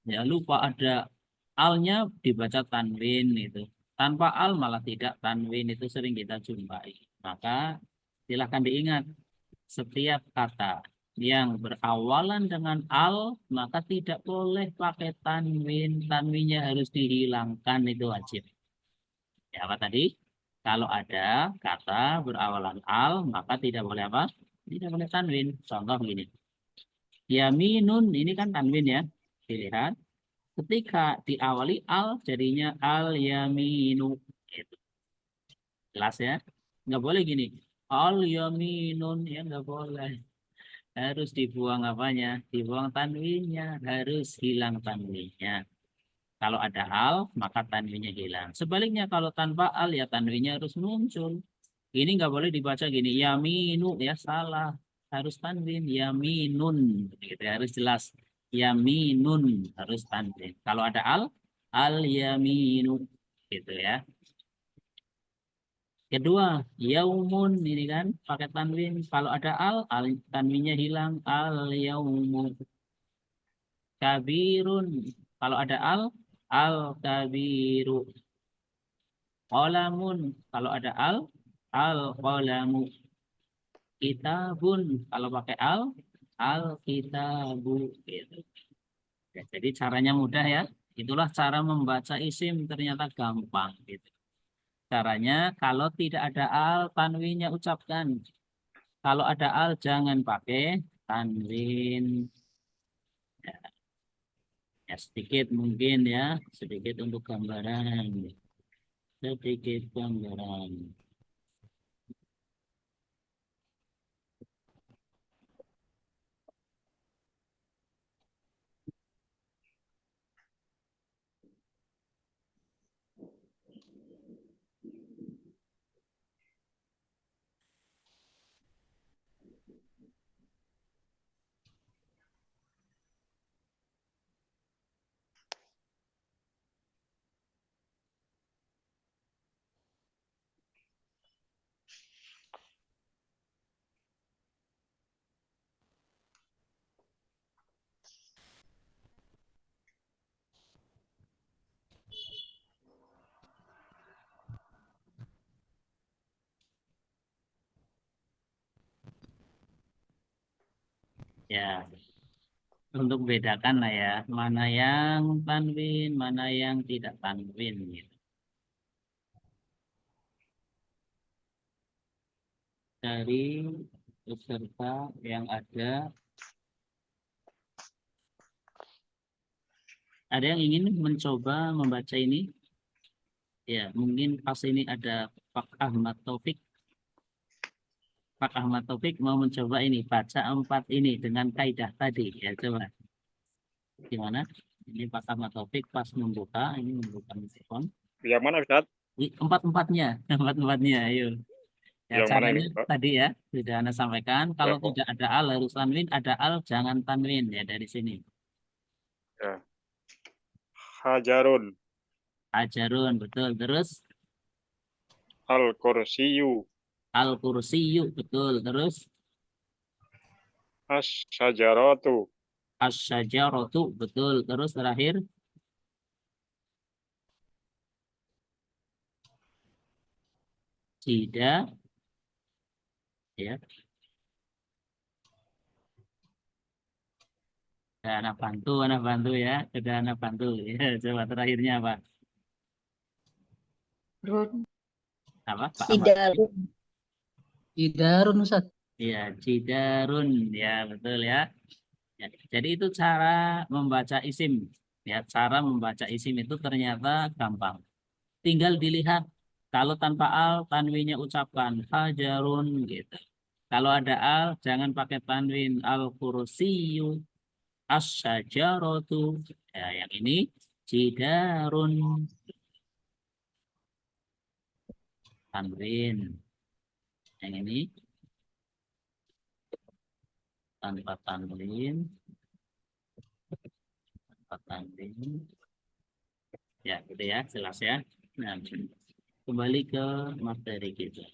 ya, lupa ada alnya dibaca tanwin itu, tanpa al malah tidak tanwin, itu sering kita jumpai. Maka silahkan diingat, setiap kata yang berawalan dengan al maka tidak boleh pakai tanwin, tanwinnya harus dihilangkan, itu wajib ya. Apa tadi, kalau ada kata berawalan al maka tidak boleh apa, tidak boleh tanwin. Contoh begini, yaminun ini kan tanwin ya. Dilihat ketika diawali al jadinya al yaminu. Gitu. Jelas ya? Nggak boleh gini. Al yaminun ya nggak boleh. Harus dibuang apanya? Dibuang tanwinnya. Harus hilang tanwinnya. Kalau ada al maka tanwinnya hilang. Sebaliknya kalau tanpa al ya tanwinnya harus muncul. Ini nggak boleh dibaca gini. Yaminu ya salah. Harus tanwin. Yaminun. Gitu, harus jelas. Yaminun harus tanwin. Kalau ada al, al yaminu. Gitu ya. Kedua, yaumun ini kan pakai tanwin. Kalau ada al tanwinnya hilang. Al yaumu. Kabirun. Kalau ada al kabiru. Qalamun. Kalau ada al qalamu. Kitabun. Kalau pakai al kitabu. Gitu. Ya, jadi caranya mudah ya. Itulah cara membaca isim ternyata gampang gitu. Caranya kalau tidak ada al tanwinnya ucapkan. Kalau ada al jangan pakai tanwin. Ya, ya, sedikit mungkin ya, sedikit untuk gambaran. Sedikit gambaran. Ya, untuk bedakan lah ya, mana yang tanwin, mana yang tidak tanwin gitu. Dari peserta yang ada yang ingin mencoba membaca ini? Ya, mungkin pas ini ada Pak Ahmad Taufik. Pak Ahmad Taufik mau mencoba ini, baca 4 ini dengan kaidah tadi. Ya, coba. Gimana? Ini Pak Ahmad Taufik pas membuka, ini membuka mikrofon. Yang mana, Ustaz? Empat-empatnya, empat-empatnya, ayo. Ya, Yang mana ini, caranya Pak? tadi ya, sudah Anda sampaikan. Kalau Ya, kok. tidak ada al harus tanwin, ada al jangan tanwin. Ya, dari sini. Ya. Hajarun, Ajarun, betul. Terus al-kursiyu, al-kursiyu, betul. Terus as-sajaratu, asy-syajaratu, betul. Terus terakhir jida, ya. Ya, anak bantu ya. Sudah anak bantu. Ya, coba terakhirnya apa? Run. Apa? Pak Ahmad. Sidarun. Idarun Ustaz. Iya, jidarun. Ya, betul ya. Ya, jadi itu cara membaca isim. Ya, cara membaca isim itu ternyata gampang. Tinggal dilihat kalau tanpa al tanwinnya ucapkan hajarun gitu. Kalau ada al jangan pakai tanwin al kursiyu as-syajaratu. Ya, yang ini jidarun tanwin. Yang ini tanpa tanwin, tanpa tanwin. Ya, gitu ya, jelas ya. Nah, kembali ke materi kita.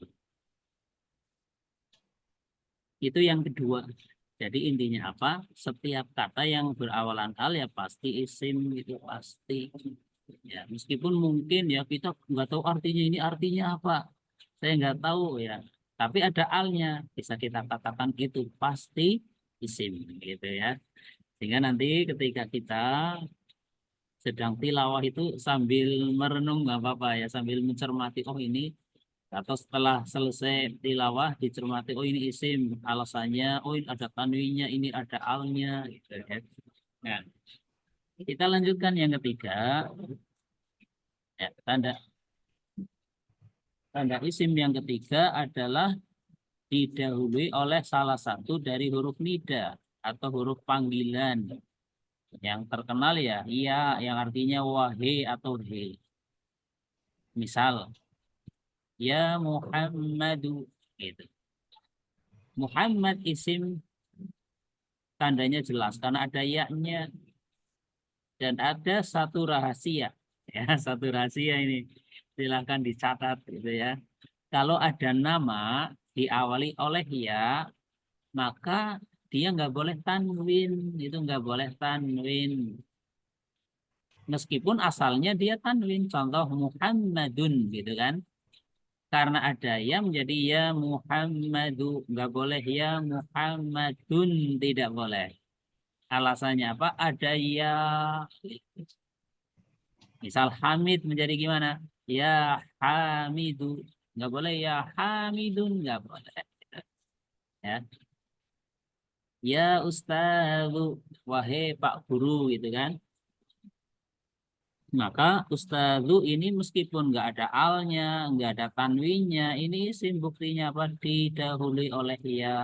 Itu yang kedua. Jadi intinya apa? Setiap kata yang berawalan al ya pasti isim itu pasti. Ya, meskipun mungkin ya kita nggak tahu artinya ini artinya apa. Saya nggak tahu ya. Tapi ada alnya bisa kita katakan itu pasti isim gitu ya. Sehingga nanti ketika kita sedang tilawah itu sambil merenung nggak apa-apa ya, sambil mencermati oh ini atau setelah selesai tilawah dicermati oh ini isim alasannya oh ini ada tanwinnya ini ada alnya gitu ya. Nah, kita lanjutkan yang ketiga ya, tanda tanda isim yang ketiga adalah didahului oleh salah satu dari huruf nida atau huruf panggilan yang terkenal ya iya yang artinya wahai atau he. Misal ya Muhammadu gitu. Muhammad isim tandanya jelas karena ada ya-nya dan ada satu rahasia ya satu rahasia ini silahkan dicatat gitu ya. kalau ada nama diawali oleh ya, maka dia nggak boleh tanwin, itu nggak boleh tanwin. Meskipun asalnya dia tanwin, contoh Muhammadun gitu kan. Karena ada ya menjadi ya Muhammadu, nggak boleh ya Muhammadun, tidak boleh. Alasannya apa? Ada ya. Misal Hamid menjadi gimana? Ya Hamidu, nggak boleh ya Hamidun, nggak boleh. Ya, ya Ustazu, wahai Pak Guru gitu kan. Maka Ustazu ini meskipun nggak ada alnya, nggak ada tanwinnya, ini isim buktinya apa? Didahului oleh ya.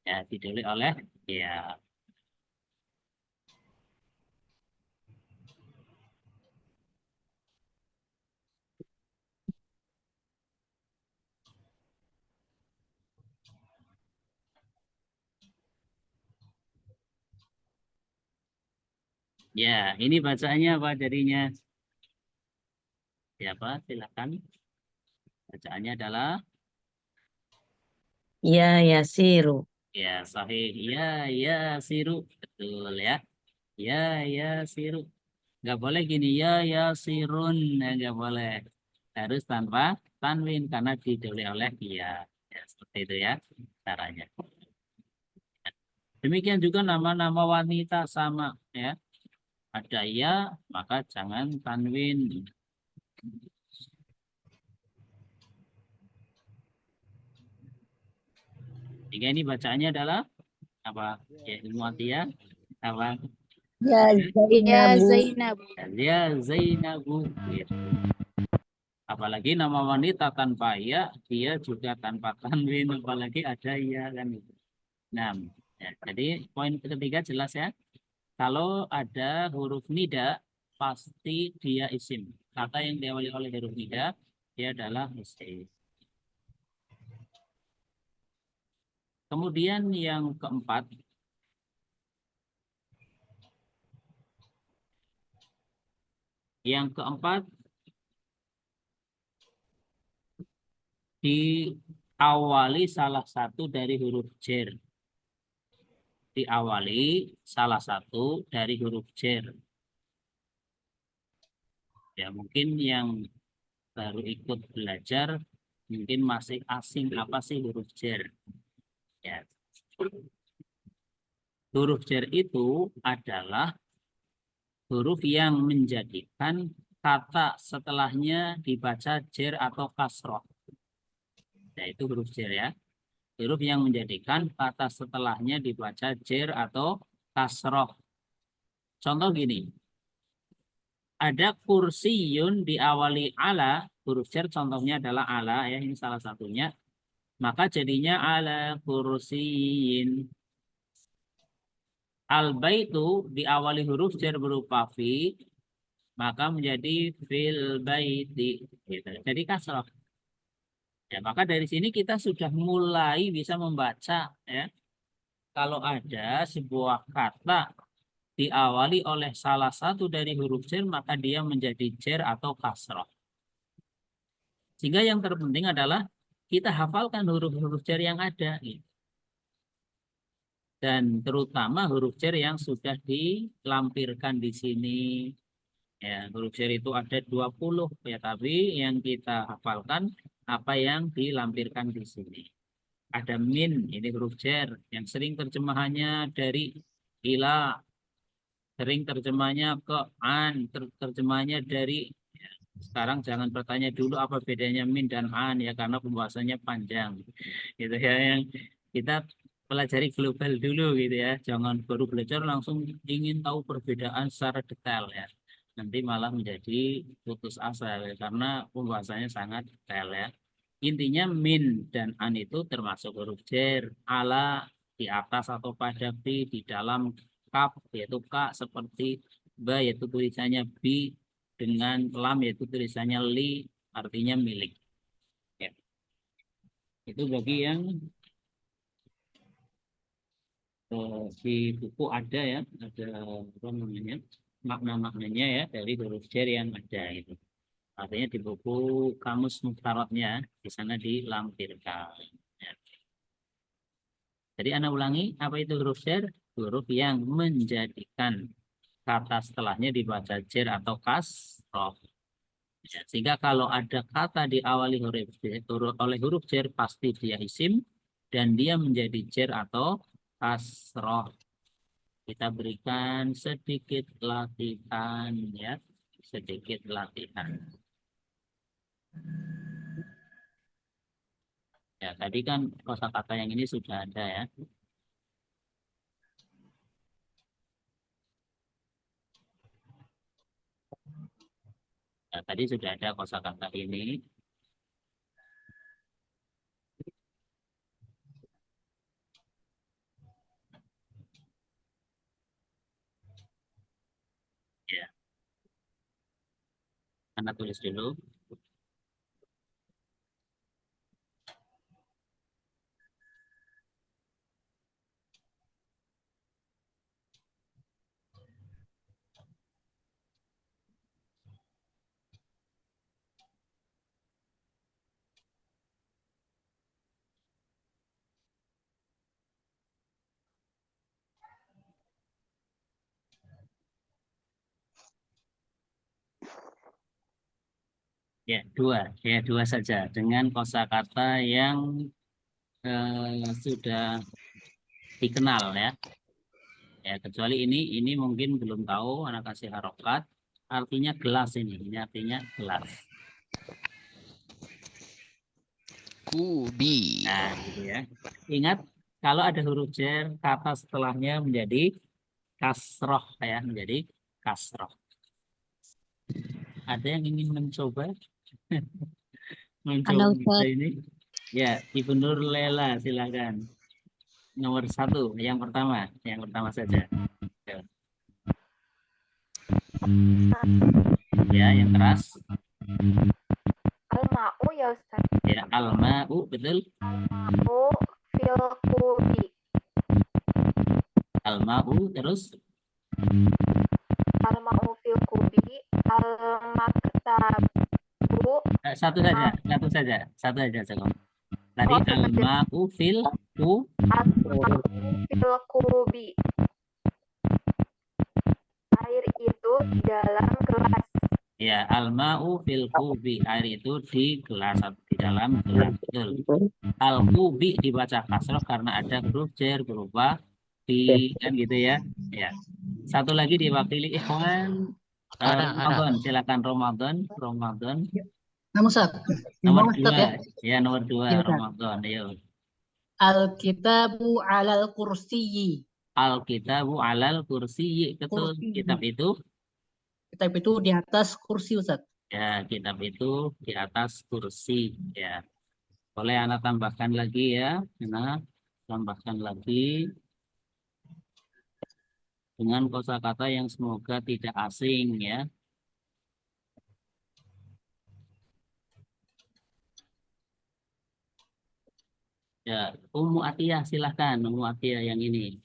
Ya, didahului oleh ya. Ya, ini bacaannya apa jadinya? Siapa? Silakan. Bacaannya adalah Ya Yasiru. ya sahih. Ya siru. Betul ya. Ya siru. Nggak boleh gini ya sirun. Nah, nggak boleh. Harus tanpa tanwin karena didahului oleh ya. Ya, seperti itu ya caranya. Demikian juga nama-nama wanita sama ya. Ada ya, maka jangan tanwin. Jika ini bacaannya adalah apa? Ya, ilmu ya. Apa? Ya Ya Zainabu. Zainab. Ya Zainabu. Gitu. Apalagi nama wanita tanpa ya, dia juga tanpa tanwin, apalagi ada ya kan itu. Nah, ya, jadi poin ketiga jelas ya. Kalau ada huruf nida, pasti dia isim. Kata yang diawali oleh huruf nida, dia adalah isim. Kemudian yang keempat, diawali salah satu dari huruf jer. Diawali salah satu dari huruf jer. Ya, mungkin yang baru ikut belajar, mungkin masih asing apa sih huruf jer. Ya. Huruf jer itu adalah huruf yang menjadikan kata setelahnya dibaca jer atau kasroh. Yaitu huruf jer ya. Huruf yang menjadikan kata setelahnya dibaca jer atau kasroh. Contoh gini, ada kursiyun diawali ala, huruf jer contohnya adalah ala ya, ini salah satunya. Maka jadinya ala kursiyin. Al-baitu diawali huruf jer berupa fi, maka menjadi fil baiti. Gitu. Jadi kasroh. Ya, maka dari sini kita sudah mulai bisa membaca ya. Kalau ada sebuah kata diawali oleh salah satu dari huruf jer, maka dia menjadi jer atau kasroh. Sehingga yang terpenting adalah kita hafalkan huruf-huruf jer yang ada. Gitu. Dan terutama huruf jer yang sudah dilampirkan di sini. Ya, huruf jer itu ada 20 ya, tapi yang kita hafalkan apa yang dilampirkan di sini. Ada min, ini huruf jer yang sering terjemahannya dari ila, sering terjemahnya ke an, terjemahnya dari ya, sekarang jangan bertanya dulu apa bedanya min dan an ya, karena pembahasannya panjang. Gitu ya, yang kita pelajari global dulu gitu ya. Jangan baru belajar langsung ingin tahu perbedaan secara detail ya. Nanti malah menjadi putus asa ya, karena pembahasannya sangat detail ya. Intinya min dan an itu termasuk huruf jer. Ala di atas atau pada fi, di dalam kaf yaitu ka, seperti ba yaitu tulisannya bi, dengan lam yaitu tulisannya li, artinya milik. Ya. Itu bagi yang di buku ada ya, ada apa namanya, makna-maknanya ya dari huruf jer yang ada itu. Artinya di buku kamus muftaradnya di sana dilampirkan. Ya. Jadi Anda ulangi, apa itu huruf jar? Huruf yang menjadikan kata setelahnya dibaca jar atau kasroh. Ya, sehingga kalau ada kata diawali oleh huruf jar pasti dia isim dan dia menjadi jar atau kasroh. Kita berikan sedikit latihan ya, sedikit latihan. Ya, tadi kan kosakata yang ini sudah ada ya. Ya, tadi sudah ada kosakata ini. Ya, Anda tulis dulu. Ya dua saja dengan kosakata yang sudah dikenal ya. Ya, kecuali ini mungkin belum tahu, anak kasih harokat, artinya gelas ini artinya gelas. Kubi. Nah, gitu ya. Ingat, kalau ada huruf jar, kata setelahnya menjadi kasroh ya, menjadi kasroh. Ada yang ingin mencoba? Ada, Mencoba Ustaz. ini? Ya, Ibu Nur Lela, silakan. Nomor 1, yang pertama saja. Ya, yang keras. Al-ma'u ya Ustaz. Ya, al-ma'u, betul. Al-ma'u fil kubi. Al-ma'u, terus. Al-ma'u fil kubi. Al-maktabu. Satu saja cukup. Tadi Oh, satu saja. al-ma'u fil Al-ma'u fil kubi. Air itu di dalam gelas. ya, al-ma'u fil kubi, air itu di gelas atau di dalam gelas, betul. Al-kubi dibaca kasroh karena ada huruf jar berupa fi, kan gitu ya. Ya. Satu lagi diwakili ikhwan Ramadan, silakan Ramadan. Nama Ustaz. Nomor Gimana, Ustaz, 2, ya? ya nomor 2 Iya, Ustaz. Ramadan, ayo. Al-kitabu alal kursiyyi. Al-kitabu alal kursi, betul. Kursi. Kitab itu, Kitab itu di atas kursi, Ustaz. ya kitab itu di atas kursi, ya. Boleh anak tambahkan lagi ya, anak tambahkan lagi dengan kosakata yang semoga tidak asing ya. Ya, Ummu Atiyah silahkan, Ummu Atiyah yang ini.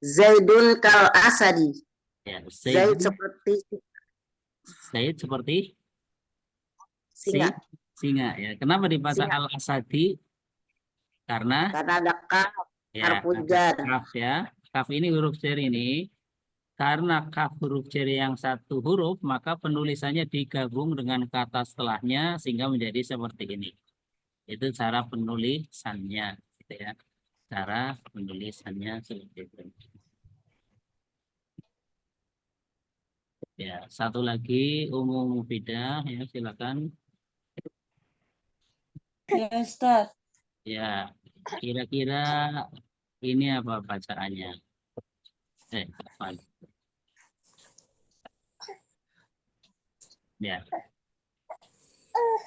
Zaidun kal asadi. Ya, Zaid seperti singa. singa. Singa ya. Kenapa dibaca Singa. al-asadi? Karena Ada kaf, ya, harful jar. kaf ya. Kaf ini huruf jar ini. Karena kaf huruf jar yang satu huruf, maka penulisannya digabung dengan kata setelahnya sehingga menjadi seperti ini. Itu cara penulisannya, gitu ya. Cara penulisannya seperti itu. Ya, satu lagi Umum Mufidah, ya silakan. Ya Ustaz. Ya, kira-kira ini apa bacaannya? Apa? Ya.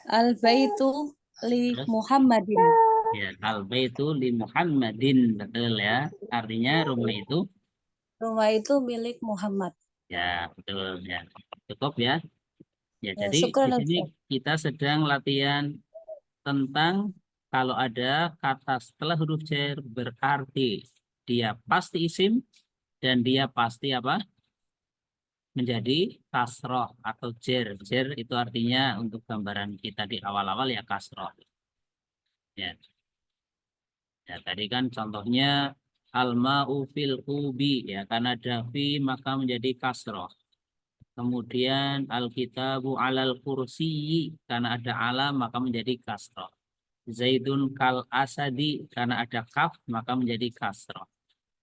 Al-baitu li Terus? Muhammadin. Ya, al-baitu li Muhammadin, betul ya. Artinya rumah itu? Rumah itu milik Muhammad. Ya, betul ya. Cukup ya. Ya, Ya, jadi syukran, di sini Ustaz. kita sedang latihan tentang kalau ada kata setelah huruf jar berarti dia pasti isim dan dia pasti apa? menjadi kasroh atau jer. Jer itu artinya untuk gambaran kita di awal-awal ya kasroh. Ya. Ya, tadi kan contohnya al-ma'u fil kubi ya, karena ada fi maka menjadi kasroh. Kemudian al-kitabu alal kursiyi karena ada alam maka menjadi kasroh. Zaidun kal asadi karena ada kaf maka menjadi kasroh.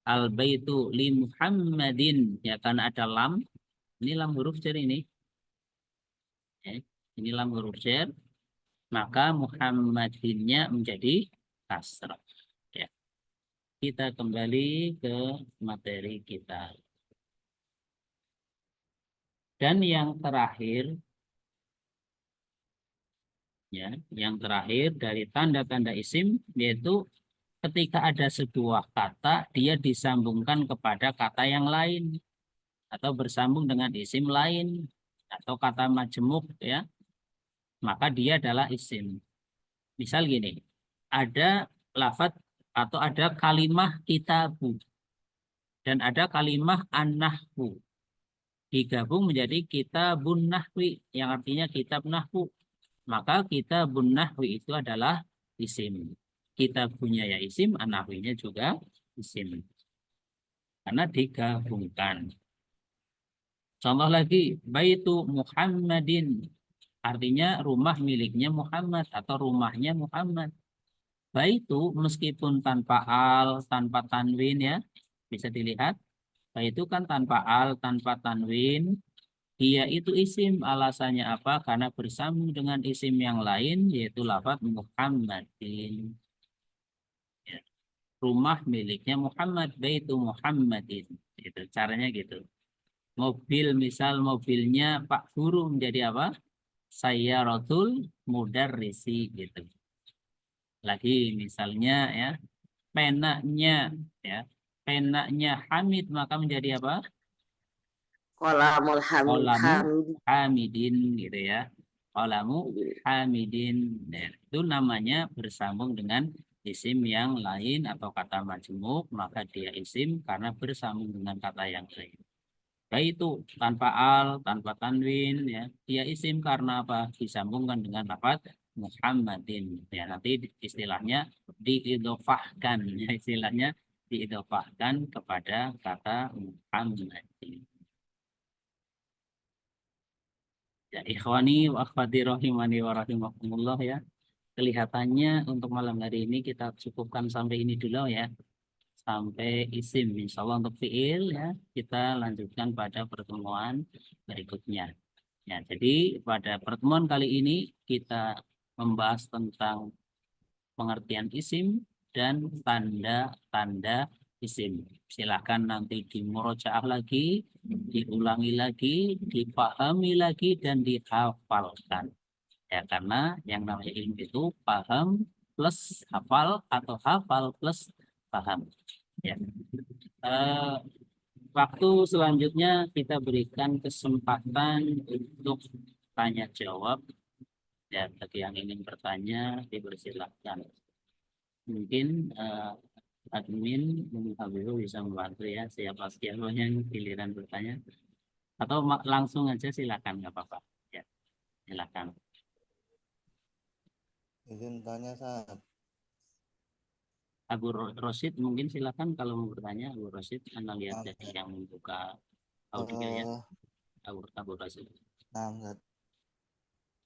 Al-baitu li Muhammadin ya karena ada lam. Ini lam huruf jar ini. Ya, ini lam huruf jar. Maka Muhammadinnya menjadi kasroh. Ya. Kita kembali ke materi kita. Dan yang terakhir, ya, yang terakhir dari tanda-tanda isim yaitu ketika ada sebuah kata dia disambungkan kepada kata yang lain atau bersambung dengan isim lain atau kata majemuk ya, maka dia adalah isim. Misal gini, ada lafadz atau ada kalimah kitabu dan ada kalimah an-nahwu. Digabung menjadi kitabun nahwi yang artinya kitab nahwu. Maka kitabun nahwi itu adalah isim. Kitabnya ya isim, an-nahwinya juga isim. Karena digabungkan. Contoh lagi, baitu Muhammadin. Artinya rumah miliknya Muhammad atau rumahnya Muhammad. Baitu meskipun tanpa al, tanpa tanwin ya, bisa dilihat. Itu kan tanpa al, tanpa tanwin, dia itu isim. Alasannya apa? Karena bersambung dengan isim yang lain, yaitu lafadz Muhammadin. Ya. Rumah miliknya Muhammad, baitu Muhammadin. Itu caranya gitu. Mobil, misal mobilnya Pak Guru menjadi apa? Sayyaratul mudarrisi gitu. Lagi misalnya ya, penanya ya. Penanya Hamid maka menjadi apa? Qalamul Qalamu Hamidin gitu ya. Qalamu Hamidin. Nah, itu namanya bersambung dengan isim yang lain atau kata majmuk, maka dia isim karena bersambung dengan kata yang lain. Baik itu tanpa al, tanpa tanwin ya. Dia isim karena apa? Disambungkan dengan lafadz Muhammadin. Ya, nanti istilahnya diidhofahkan ya, istilahnya diidhofahkan kepada kata Muhammadin. Ya, ikhwani wa akhwati rahimani wa rahimakumullah ya. Kelihatannya untuk malam hari ini kita cukupkan sampai ini dulu ya. Sampai isim. Insya Allah untuk fi'il ya kita lanjutkan pada pertemuan berikutnya. Ya, jadi pada pertemuan kali ini kita membahas tentang pengertian isim dan tanda-tanda isim. Silakan nanti dimurojaah lagi, diulangi lagi, dipahami lagi, dan dihafalkan. Ya, karena yang namanya ilmu itu paham plus hafal atau hafal plus paham. Ya. Waktu selanjutnya kita berikan kesempatan untuk tanya jawab. Ya, bagi yang ingin bertanya dipersilahkan. Mungkin admin Habibur bisa membantu ya, siapa yang giliran bertanya atau langsung aja silakan, nggak apa-apa ya, silakan. Izin tanya saat Abu Rosid mungkin silakan kalau mau bertanya. Abu Rosid, Anda lihat dari yang membuka audio ya. Abu Rosid. Nah,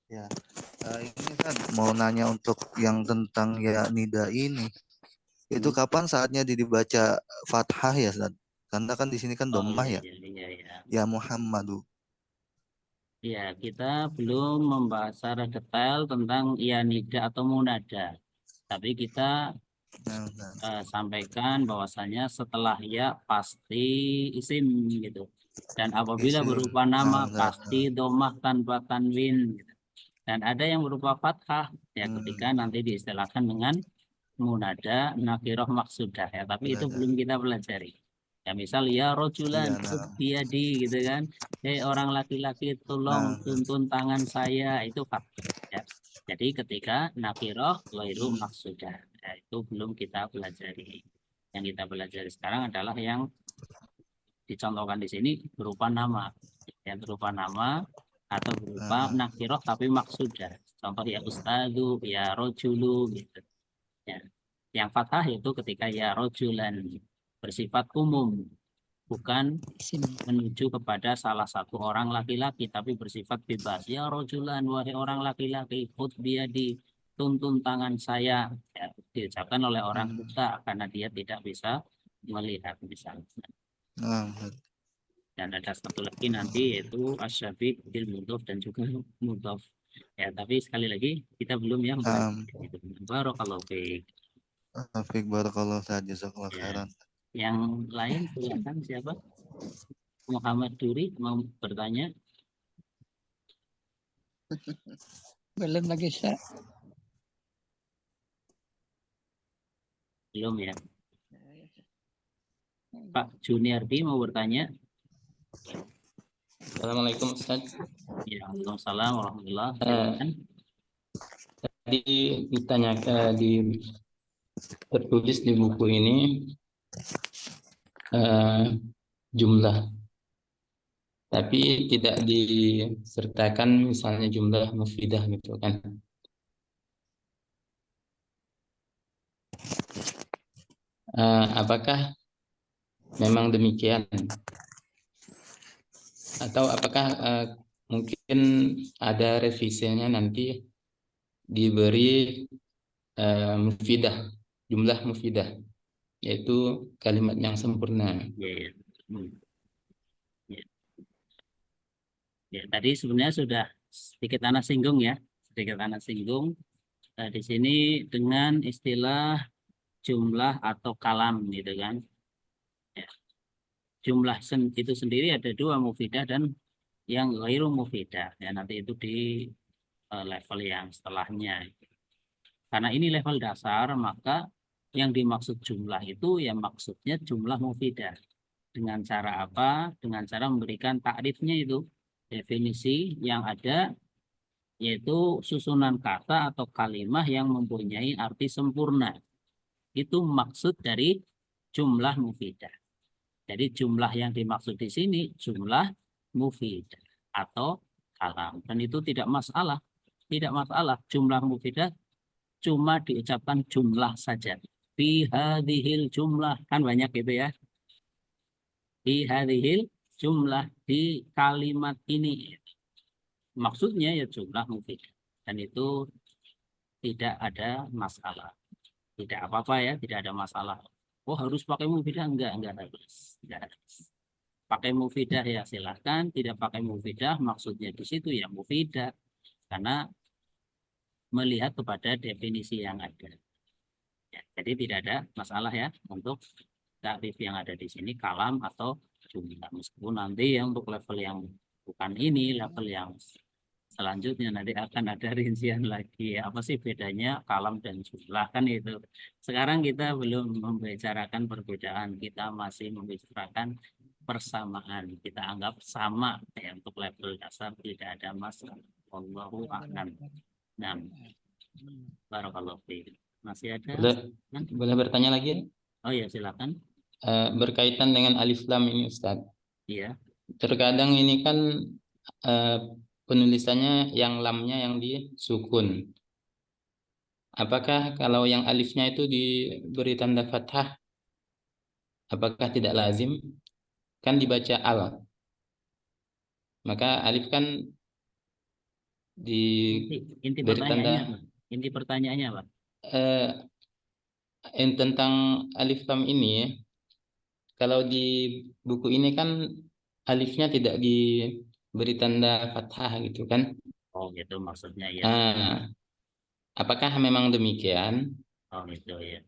ya, ini kan mau nanya untuk yang tentang ya nida ini. Itu kapan saatnya dibaca fathah ya, Ustaz? Karena kan di sini kan dhammah ya. Ya Muhammadu. Ya, kita belum membahas secara detail tentang ya nida atau munada. Tapi kita sampaikan bahwasanya setelah ya pasti isim gitu. Dan apabila berupa nama pasti dhammah tanpa tanwin. Gitu. Dan ada yang berupa fathah ya ketika nanti diistilahkan dengan munada nakiroh maksudah ya, tapi itu belum kita pelajari ya. Misal ya rojulan biadi gitu kan, orang laki-laki tolong tuntun tangan saya, itu fathah ya. Jadi ketika nakiroh ghairu maksudah ya, itu belum kita pelajari. Yang kita pelajari sekarang adalah yang dicontohkan di sini berupa nama ya. yang berupa nama atau berupa nakirah tapi maksudah. Contoh ya ustadu, ya rojulu gitu. Ya. Yang fathah itu ketika ya rojulan bersifat umum, bukan menuju kepada salah satu orang laki-laki tapi bersifat bebas. Ya rojulan, wahai orang laki-laki, khud biyadi, tuntun tangan saya. Ya, diucapkan oleh orang buta karena dia tidak bisa melihat misalnya. Dan ada satu lagi nanti yaitu asyabik bil mudhof dan juga mudhof. Ya, tapi sekali lagi kita belum yang itu. Barakallahu fiik. Fiik barakallahu saja jazakallahu Ya. khairan. Yang lain silakan siapa? Muhammad Duri mau bertanya? Belum lagi, Ustaz. Belum ya. Pak Juniardi mau bertanya? Assalamualaikum Ustaz. Ya, waalaikumsalam warahmatullahi wabarakatuh. Tadi ditanyakan tertulis di buku ini jumlah, tapi tidak disertakan misalnya jumlah mufidah gitu kan. Apakah memang demikian? Atau apakah mungkin ada revisinya nanti diberi mufidah, jumlah mufidah, yaitu kalimat yang sempurna. Ya. Ya, tadi sebenarnya sudah sedikit anak singgung ya, di sini dengan istilah jumlah atau kalam gitu kan. Ya. Jumlah itu sendiri ada dua, mufidah dan yang ghairu mufidah. Ya, nanti itu di level yang setelahnya. Karena ini level dasar, maka yang dimaksud jumlah itu ya maksudnya jumlah mufidah. Dengan cara apa? Dengan cara memberikan takrifnya itu, definisi yang ada, yaitu susunan kata atau kalimat yang mempunyai arti sempurna. Itu maksud dari jumlah mufidah. Jadi jumlah yang dimaksud di sini jumlah mufidah atau kalam. Dan itu tidak masalah. Tidak masalah. Jumlah mufidah cuma diucapkan jumlah saja. Fi hadhil jumlah. Kan banyak gitu ya. Fi hadhil jumlah, di kalimat ini. Maksudnya ya jumlah mufidah. Dan itu tidak ada masalah. Tidak apa-apa ya, tidak ada masalah. Oh harus pakai mufidah? Enggak harus. Pakai mufidah ya silahkan, tidak pakai mufidah maksudnya di situ ya mufidah. Karena melihat kepada definisi yang ada. Ya, jadi tidak ada masalah ya untuk takrif yang ada di sini kalam atau jumlah. Meskipun nanti yang untuk level yang bukan ini, level yang selanjutnya nanti akan ada rincian lagi. Apa sih bedanya kalam dan jumlah kan itu. Sekarang kita belum membicarakan perbedaan, kita masih membicarakan persamaan. Kita anggap sama ya, untuk level dasar tidak ada masalah. Wallahu a'lam. Nah, barakallahu fiik. Masih ada? Boleh bertanya lagi? Oh ya, silakan. Berkaitan dengan alif lam ini Ustaz. Iya. Terkadang ini kan penulisannya yang lamnya yang disukun. Apakah kalau yang alifnya itu diberi tanda fathah, apakah tidak lazim? Kan dibaca al. Maka alif kan Inti beri tanda. Inti pertanyaannya apa? Tentang alif lam ini ya. Kalau di buku ini kan alifnya tidak diberi tanda fathah gitu kan? Oh gitu maksudnya ya. Apakah memang demikian? Oh gitu ya.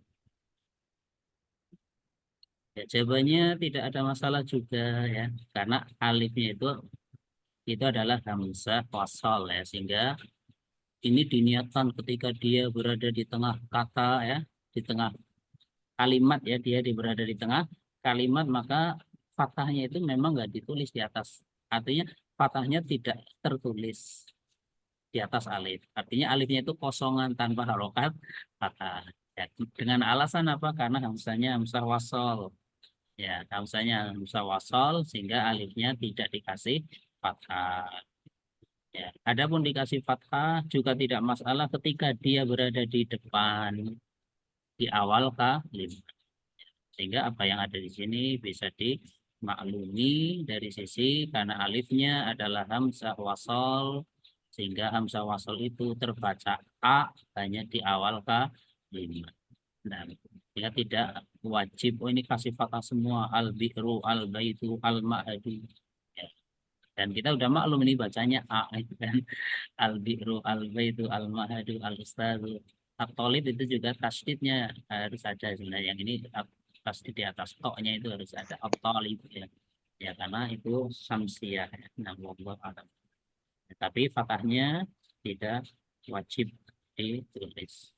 Ya, jawabannya tidak ada masalah juga ya, karena alifnya itu adalah hamzah wasal ya, sehingga ini diniatkan ketika dia berada di tengah kata ya, di tengah kalimat ya, dia berada di tengah kalimat, maka fathahnya itu memang nggak ditulis di atas. Artinya fathahnya tidak tertulis di atas alif. Artinya alifnya itu kosongan tanpa harokat fathah. Ya, dengan alasan apa? Karena hamzahnya hamzah wasal. Ya, hamzahnya hamzah wasal sehingga alifnya tidak dikasih fathah. Ya, adapun dikasih fathah juga tidak masalah ketika dia berada di depan, di awal kalimat. Sehingga apa yang ada di sini bisa dimaklumi dari sisi karena alifnya adalah hamzah wasal, sehingga hamzah wasal itu terbaca a hanya di awal kalimat. Nah, ya tidak wajib ini kasih fathah semua al-bi'ru, al-baitu, al-ma'hadu. Ya. Dan kita udah maklum ini bacanya a itu kan. Al-bi'ru, al-baitu, al-ma'hadu, al-ustadu. At-tolib itu juga tasdidnya harus ada sebenarnya. Yang ini tasdid di atas toknya itu harus ada at-tolib ya. Ya karena itu samsiah. Nah, wallahu a'lam. Tapi fathahnya tidak wajib ditulis.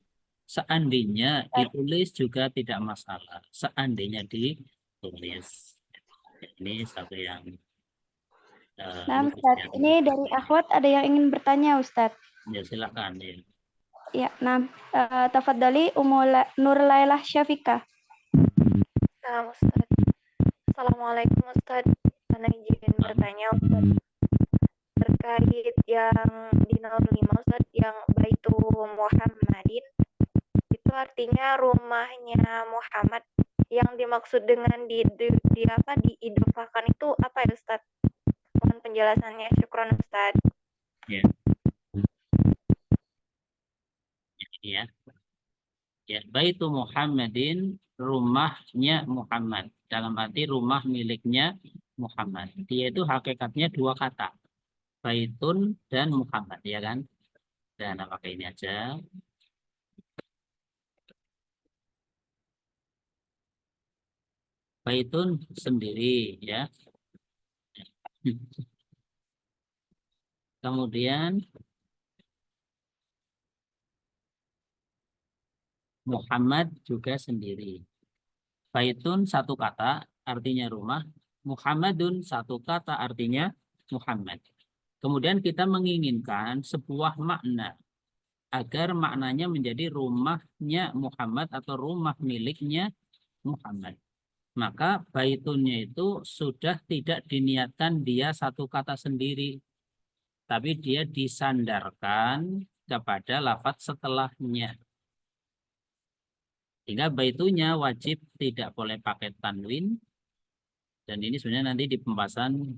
Seandainya ditulis juga tidak masalah. Seandainya ditulis. Ini satu yang Nah, Ustaz, ini dari akhwat ada yang ingin bertanya, Ustaz. ya silakan ya. Ya, nah, tafadhali Nur Lailah Syafika. Nah, Ustaz. Assalamualaikum, Ustaz. Saya izin bertanya, Ustaz. Terkait yang di nomor 5, Ustaz, yang Baitu Muhammadin. Itu artinya rumahnya Muhammad. Yang dimaksud dengan diidofahkan itu apa ya, Ustaz? Mohon penjelasannya. Syukran, Ustaz. Ya. Ya. Ya, Baitu Muhammadin, rumahnya Muhammad. Dalam arti rumah miliknya Muhammad. Dia itu hakikatnya dua kata. Baitun dan Muhammad, ya kan? Dan pakai ini aja. Baitun sendiri, ya. Kemudian Muhammad juga sendiri. Baitun satu kata artinya rumah. Muhammadun satu kata artinya Muhammad. Kemudian kita menginginkan sebuah makna agar maknanya menjadi rumahnya Muhammad atau rumah miliknya Muhammad. Maka baitunnya itu sudah tidak diniatkan dia satu kata sendiri. Tapi dia disandarkan kepada lafaz setelahnya. Sehingga baitunya wajib tidak boleh pakai tanwin. Dan ini sebenarnya nanti di pembahasan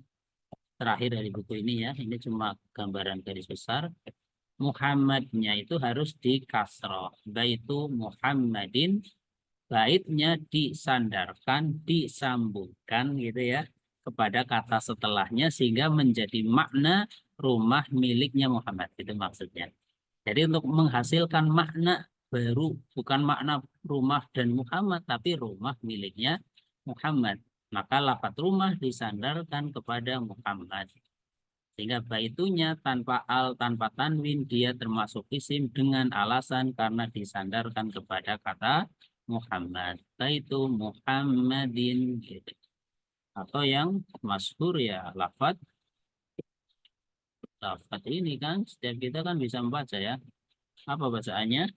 terakhir dari buku ini ya. Ini cuma gambaran garis besar. Muhammadnya itu harus di kasroh. Baitu Muhammadin. Baitnya disandarkan, disambungkan gitu ya. Kepada kata setelahnya sehingga menjadi makna rumah miliknya Muhammad. Itu maksudnya. Jadi untuk menghasilkan makna baru, bukan makna rumah dan Muhammad, tapi rumah miliknya Muhammad. Maka lafaz rumah disandarkan kepada Muhammad. Sehingga baitunya tanpa al, tanpa tanwin, dia termasuk isim dengan alasan karena disandarkan kepada kata Muhammad. Baitu Muhammadin. Gitu. Atau yang masyhur ya, lafaz ini kan, setiap kita kan bisa membaca ya. Apa bacaannya?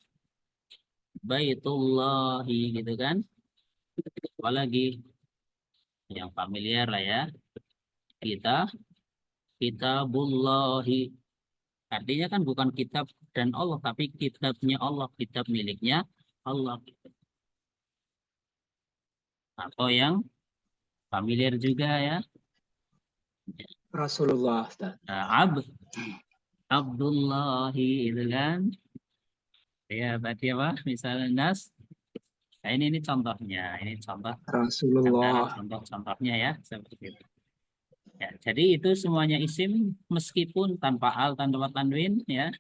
Baitullahi gitu kan. Apalagi yang familiar lah ya. Kitabullahi. Artinya kan bukan kitab dan Allah, tapi kitabnya Allah, kitab miliknya Allah. Atau yang familiar juga ya. Rasulullah, Ustaz. Abdullahi itu kan. Ya, berarti apa? Misalnya Nas. Nah, ini contohnya. Ini contoh. Rasulullah. Contoh-contohnya ya. Seperti itu. Ya, jadi itu semuanya isim meskipun tanpa al, tanpa tanwin ya.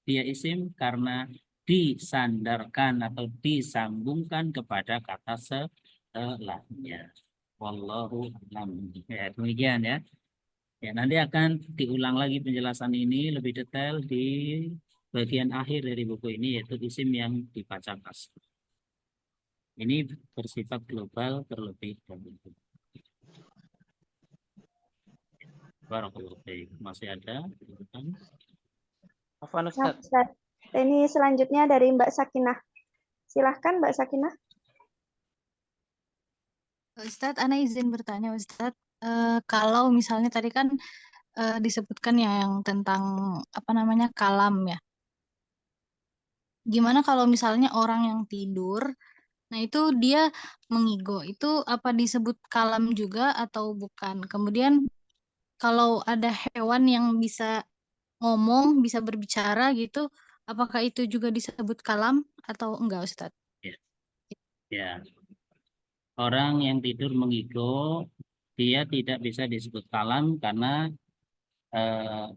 Dia isim karena disandarkan atau disambungkan kepada kata setelahnya. Wallahu a'lam. Ya, demikian ya. Ya, nanti akan diulang lagi penjelasan ini lebih detail di bagian akhir dari buku ini, yaitu isim yang dibaca kasr. Ini bersifat global terlebih dahulu. Barakallahu fiik. Masih ada? Nah, Ustaz, ini selanjutnya dari Mbak Sakinah. Silahkan Mbak Sakinah. Ustadz, Ana izin bertanya Ustadz, kalau misalnya tadi kan disebutkan ya yang tentang apa namanya kalam ya. Gimana kalau misalnya orang yang tidur, nah itu dia mengigo, itu apa disebut kalam juga atau bukan? Kemudian kalau ada hewan yang bisa ngomong, bisa berbicara gitu, apakah itu juga disebut kalam atau enggak, Ustadz? Ya, ya. Orang yang tidur mengigo, dia tidak bisa disebut kalam karena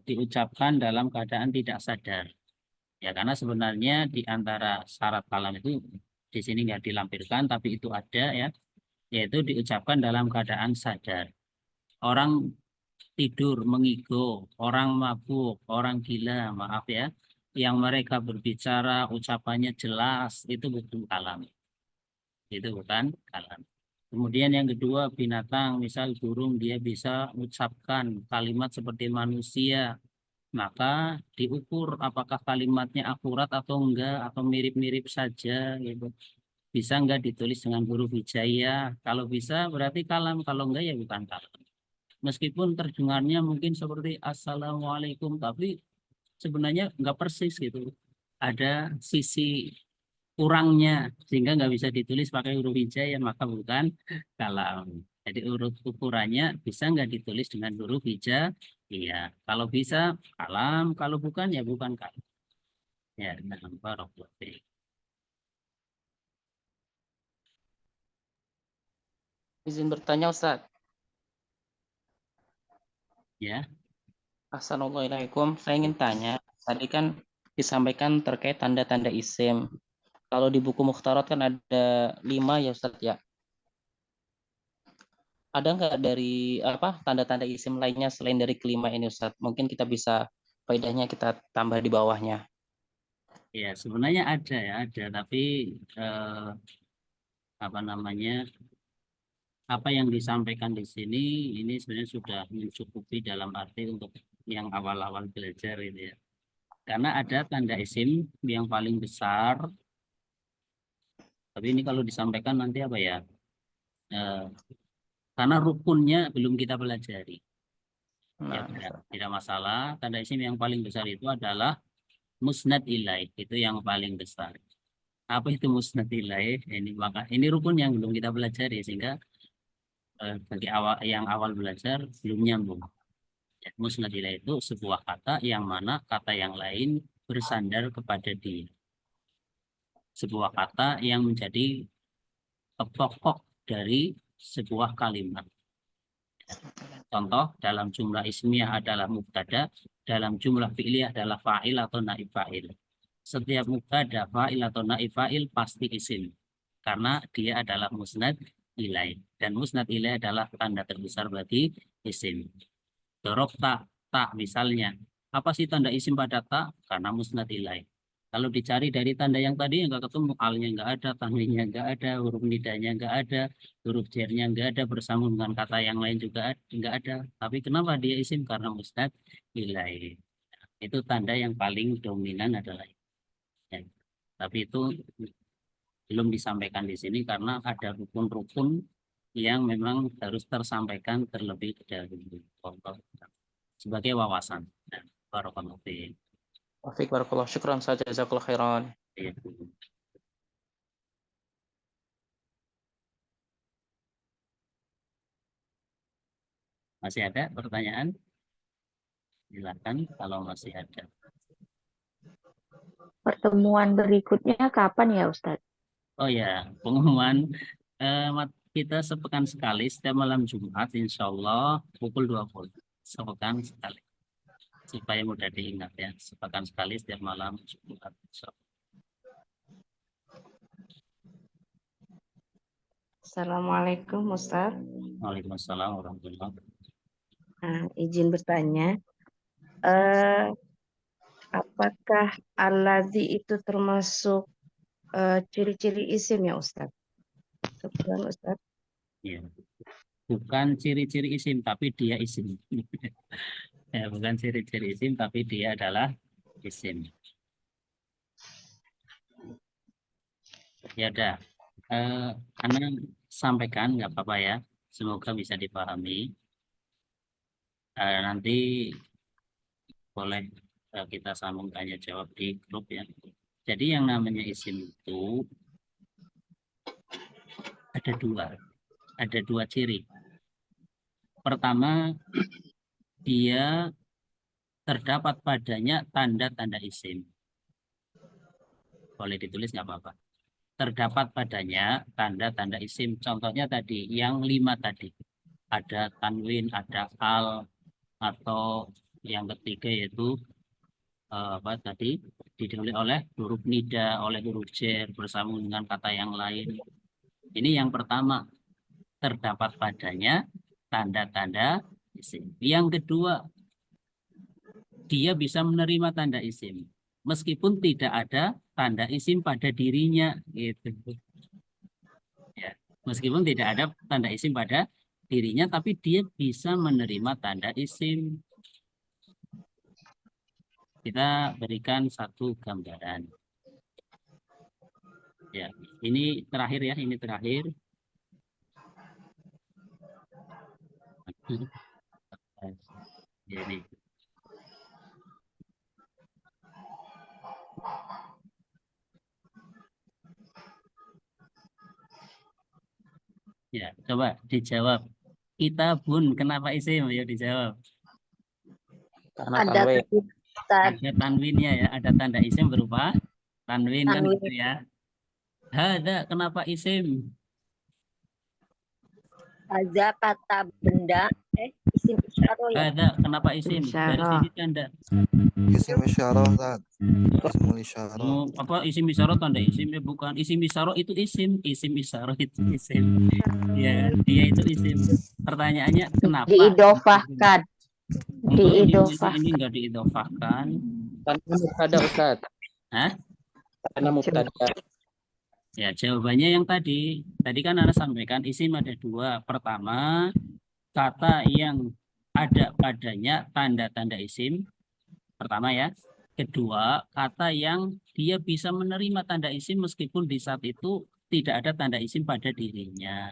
diucapkan dalam keadaan tidak sadar. Ya, karena sebenarnya di antara syarat kalam itu di sini nggak dilampirkan, tapi itu ada ya, yaitu diucapkan dalam keadaan sadar. Orang tidur mengigo, orang mabuk, orang gila, maaf ya, yang mereka berbicara ucapannya jelas, itu bukan kalam. Itu bukan kalam. Kemudian yang kedua, binatang, misal burung, dia bisa mengucapkan kalimat seperti manusia, maka diukur apakah kalimatnya akurat atau enggak, atau mirip-mirip saja gitu. Bisa enggak ditulis dengan huruf hijaiyah? Kalau bisa berarti kalam, kalau enggak ya bukan kalam. Meskipun terdengarnya mungkin seperti Assalamualaikum, tapi sebenarnya enggak persis gitu. Ada sisi kurangnya sehingga nggak bisa ditulis pakai huruf hijaiyah, maka bukan kalam. Jadi urut ukurannya bisa nggak ditulis dengan huruf hijaiyah? Iya. Kalau bisa kalam, kalau bukan ya bukan kalam. Ya, nah, barakallahu fiik. Izin bertanya Ustaz. Ya, Assalamualaikum. Saya ingin tanya, tadi kan disampaikan terkait tanda-tanda isim. Kalau di buku Mukhtarat kan ada 5 ya Ustaz ya. Ada nggak dari apa tanda-tanda isim lainnya selain dari kelima ini Ustaz? Mungkin kita bisa faedahnya kita tambah di bawahnya. ya sebenarnya ada ya, ada. Tapi eh, apa namanya? Apa yang disampaikan di sini ini sebenarnya sudah mencukupi dalam arti untuk yang awal-awal belajar ini ya. Karena ada tanda isim yang paling besar. Tapi ini kalau disampaikan nanti apa ya? Eh, karena rukunnya belum kita pelajari. Ya, Nah, tidak masalah. Tanda isim yang paling besar itu adalah musnad ilaih. Itu yang paling besar. Apa itu musnad ilaih? Ini rukun yang belum kita pelajari sehingga bagi awal yang awal belajar belum nyambung. Ya, musnad ilaih itu sebuah kata yang mana kata yang lain bersandar kepada dia. Sebuah kata yang menjadi pokok dari sebuah kalimat. Contoh, dalam jumlah ismiyah adalah mubtada, dalam jumlah fi'liyah adalah fa'il atau naib fa'il. Setiap mubtada, fa'il atau naib fa'il pasti isim. Karena dia adalah musnad ilaih. Dan musnad ilaih adalah tanda terbesar bagi isim. Dorob tak misalnya. Apa sih tanda isim pada tak? Karena musnad ilaih. Kalau dicari dari tanda yang tadi nggak ketemu, alnya nggak ada, tanwinnya nggak ada, huruf nidanya nggak ada, huruf jernya nggak ada, bersambung dengan kata yang lain juga nggak ada. Tapi kenapa dia isim? Karena musnad ilaih. Itu tanda yang paling dominan adalah itu. Ya. Tapi itu belum disampaikan di sini karena ada rukun-rukun yang memang harus tersampaikan terlebih dahulu. Sebagai wawasan. Nah, barakallahu fiik. Wafiq barakallah. Syukran saja jazakallahu khairan. Iya. Masih ada pertanyaan? Silakan kalau masih ada. Pertemuan berikutnya kapan ya Ustadz? Oh ya, pengumuman kita sepekan sekali setiap malam Jumat, insya Allah pukul 20. Sepekan sekali. Supaya mudah diingat ya. Sepekan sekali setiap malam Jumat, insya Allah. Assalamualaikum Ustaz. Waalaikumsalam warahmatullahi wabarakatuh. Izin bertanya, apakah allazi itu termasuk ciri-ciri isim ya Ustaz? Syukran Ustaz. Ya. Bukan ciri-ciri isim, tapi dia isim. Ya, bukan ciri-ciri isim, tapi dia adalah isim. Ya udah, Anda sampaikan nggak apa-apa ya. Semoga bisa dipahami. Nanti boleh kita sambung tanya jawab di grup ya. Jadi yang namanya isim itu ada dua ciri. Pertama, dia terdapat padanya tanda-tanda isim. Boleh ditulis nggak apa-apa. Terdapat padanya tanda-tanda isim. Contohnya tadi, yang 5 tadi. Ada tanwin, ada al, atau yang ketiga yaitu apa tadi didahului oleh huruf nida, oleh huruf jar bersambung dengan kata yang lain. Ini yang pertama, terdapat padanya tanda-tanda isim. Yang kedua, dia bisa menerima tanda isim meskipun tidak ada tanda isim pada dirinya, gitu. Ya, meskipun tidak ada tanda isim pada dirinya, tapi dia bisa menerima tanda isim. Kita berikan satu gambaran. Ya, ini terakhir ya, ini terakhir. Jadi, ya, coba dijawab. Kitabun kenapa isim? Ayo dijawab. Karena Ada tanwin. tadi, Ustaz. Ada tanwinnya ya, ada tanda isim berupa tanwin kan Tanwin. gitu ya. Hada kenapa isim? Haza kata benda, isim isyarah ya. Hada kenapa isim? Dari Isyarah. sisi tanda. Isim isyarah, Ustaz. Ismul isyarah. Apa isim isyarah tanda isim ya bukan. Isim isyarah itu isim isyarah itu isim. Ya, dia itu isim. Pertanyaannya kenapa? Diidofahkan. Untuk ini Diidofahkan. enggak diidofahkan. Karena mubtada, Ustaz. Hah? Karena mubtada. Ya, jawabannya yang tadi. Tadi kan Anda sampaikan isim ada dua. Pertama, kata yang ada padanya tanda-tanda isim. Pertama ya. Kedua, kata yang dia bisa menerima tanda isim meskipun di saat itu tidak ada tanda isim pada dirinya.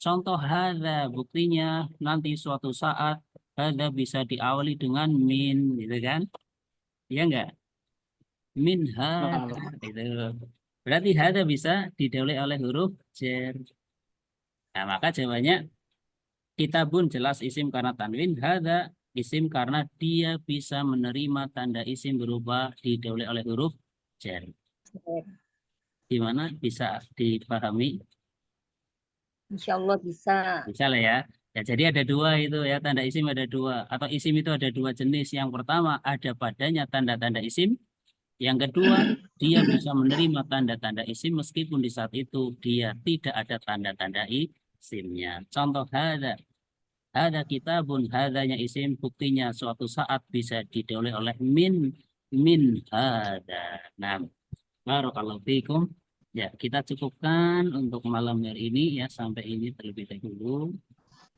Contoh hadza, buktinya nanti suatu saat hadza bisa diawali dengan min, gitu kan? Iya enggak? Min hadza, gitu. Berarti hadza bisa didahului oleh huruf jar. Nah, maka jawabannya kitabun jelas isim karena tanwin, hadza isim karena dia bisa menerima tanda isim berupa didahului oleh huruf jar. Gimana? Bisa dipahami? Insya Allah bisa. Bisa lah ya. Ya, jadi ada dua itu ya, tanda isim ada dua. Atau isim itu ada dua jenis. Yang pertama ada padanya tanda-tanda isim. Yang kedua, dia bisa menerima tanda-tanda isim meskipun di saat itu dia tidak ada tanda-tanda isimnya. Contoh hadza. Hadza kitabun, hadzanya isim, buktinya suatu saat bisa didahului oleh min hadza. Nah, barakallahu fikum. Ya, kita cukupkan untuk malam hari ini ya, sampai ini terlebih dahulu.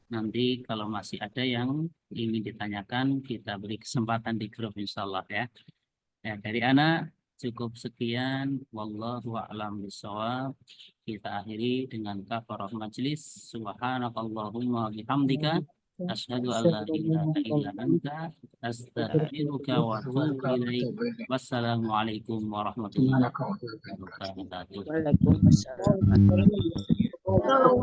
Nanti kalau masih ada yang ingin ditanyakan, kita beri kesempatan di grup insyaallah ya. Ya, dari Ana cukup sekian. Wallahu a'lam bishawab. Kita akhiri dengan kafarah majlis. Subhanakallahumma bihamdika asyhadu an la ilaha illa anta astaghfiruka wa atubu ilaik. Wassalamualaikum warahmatullahi wabarakatuh. Waalaikumsalam.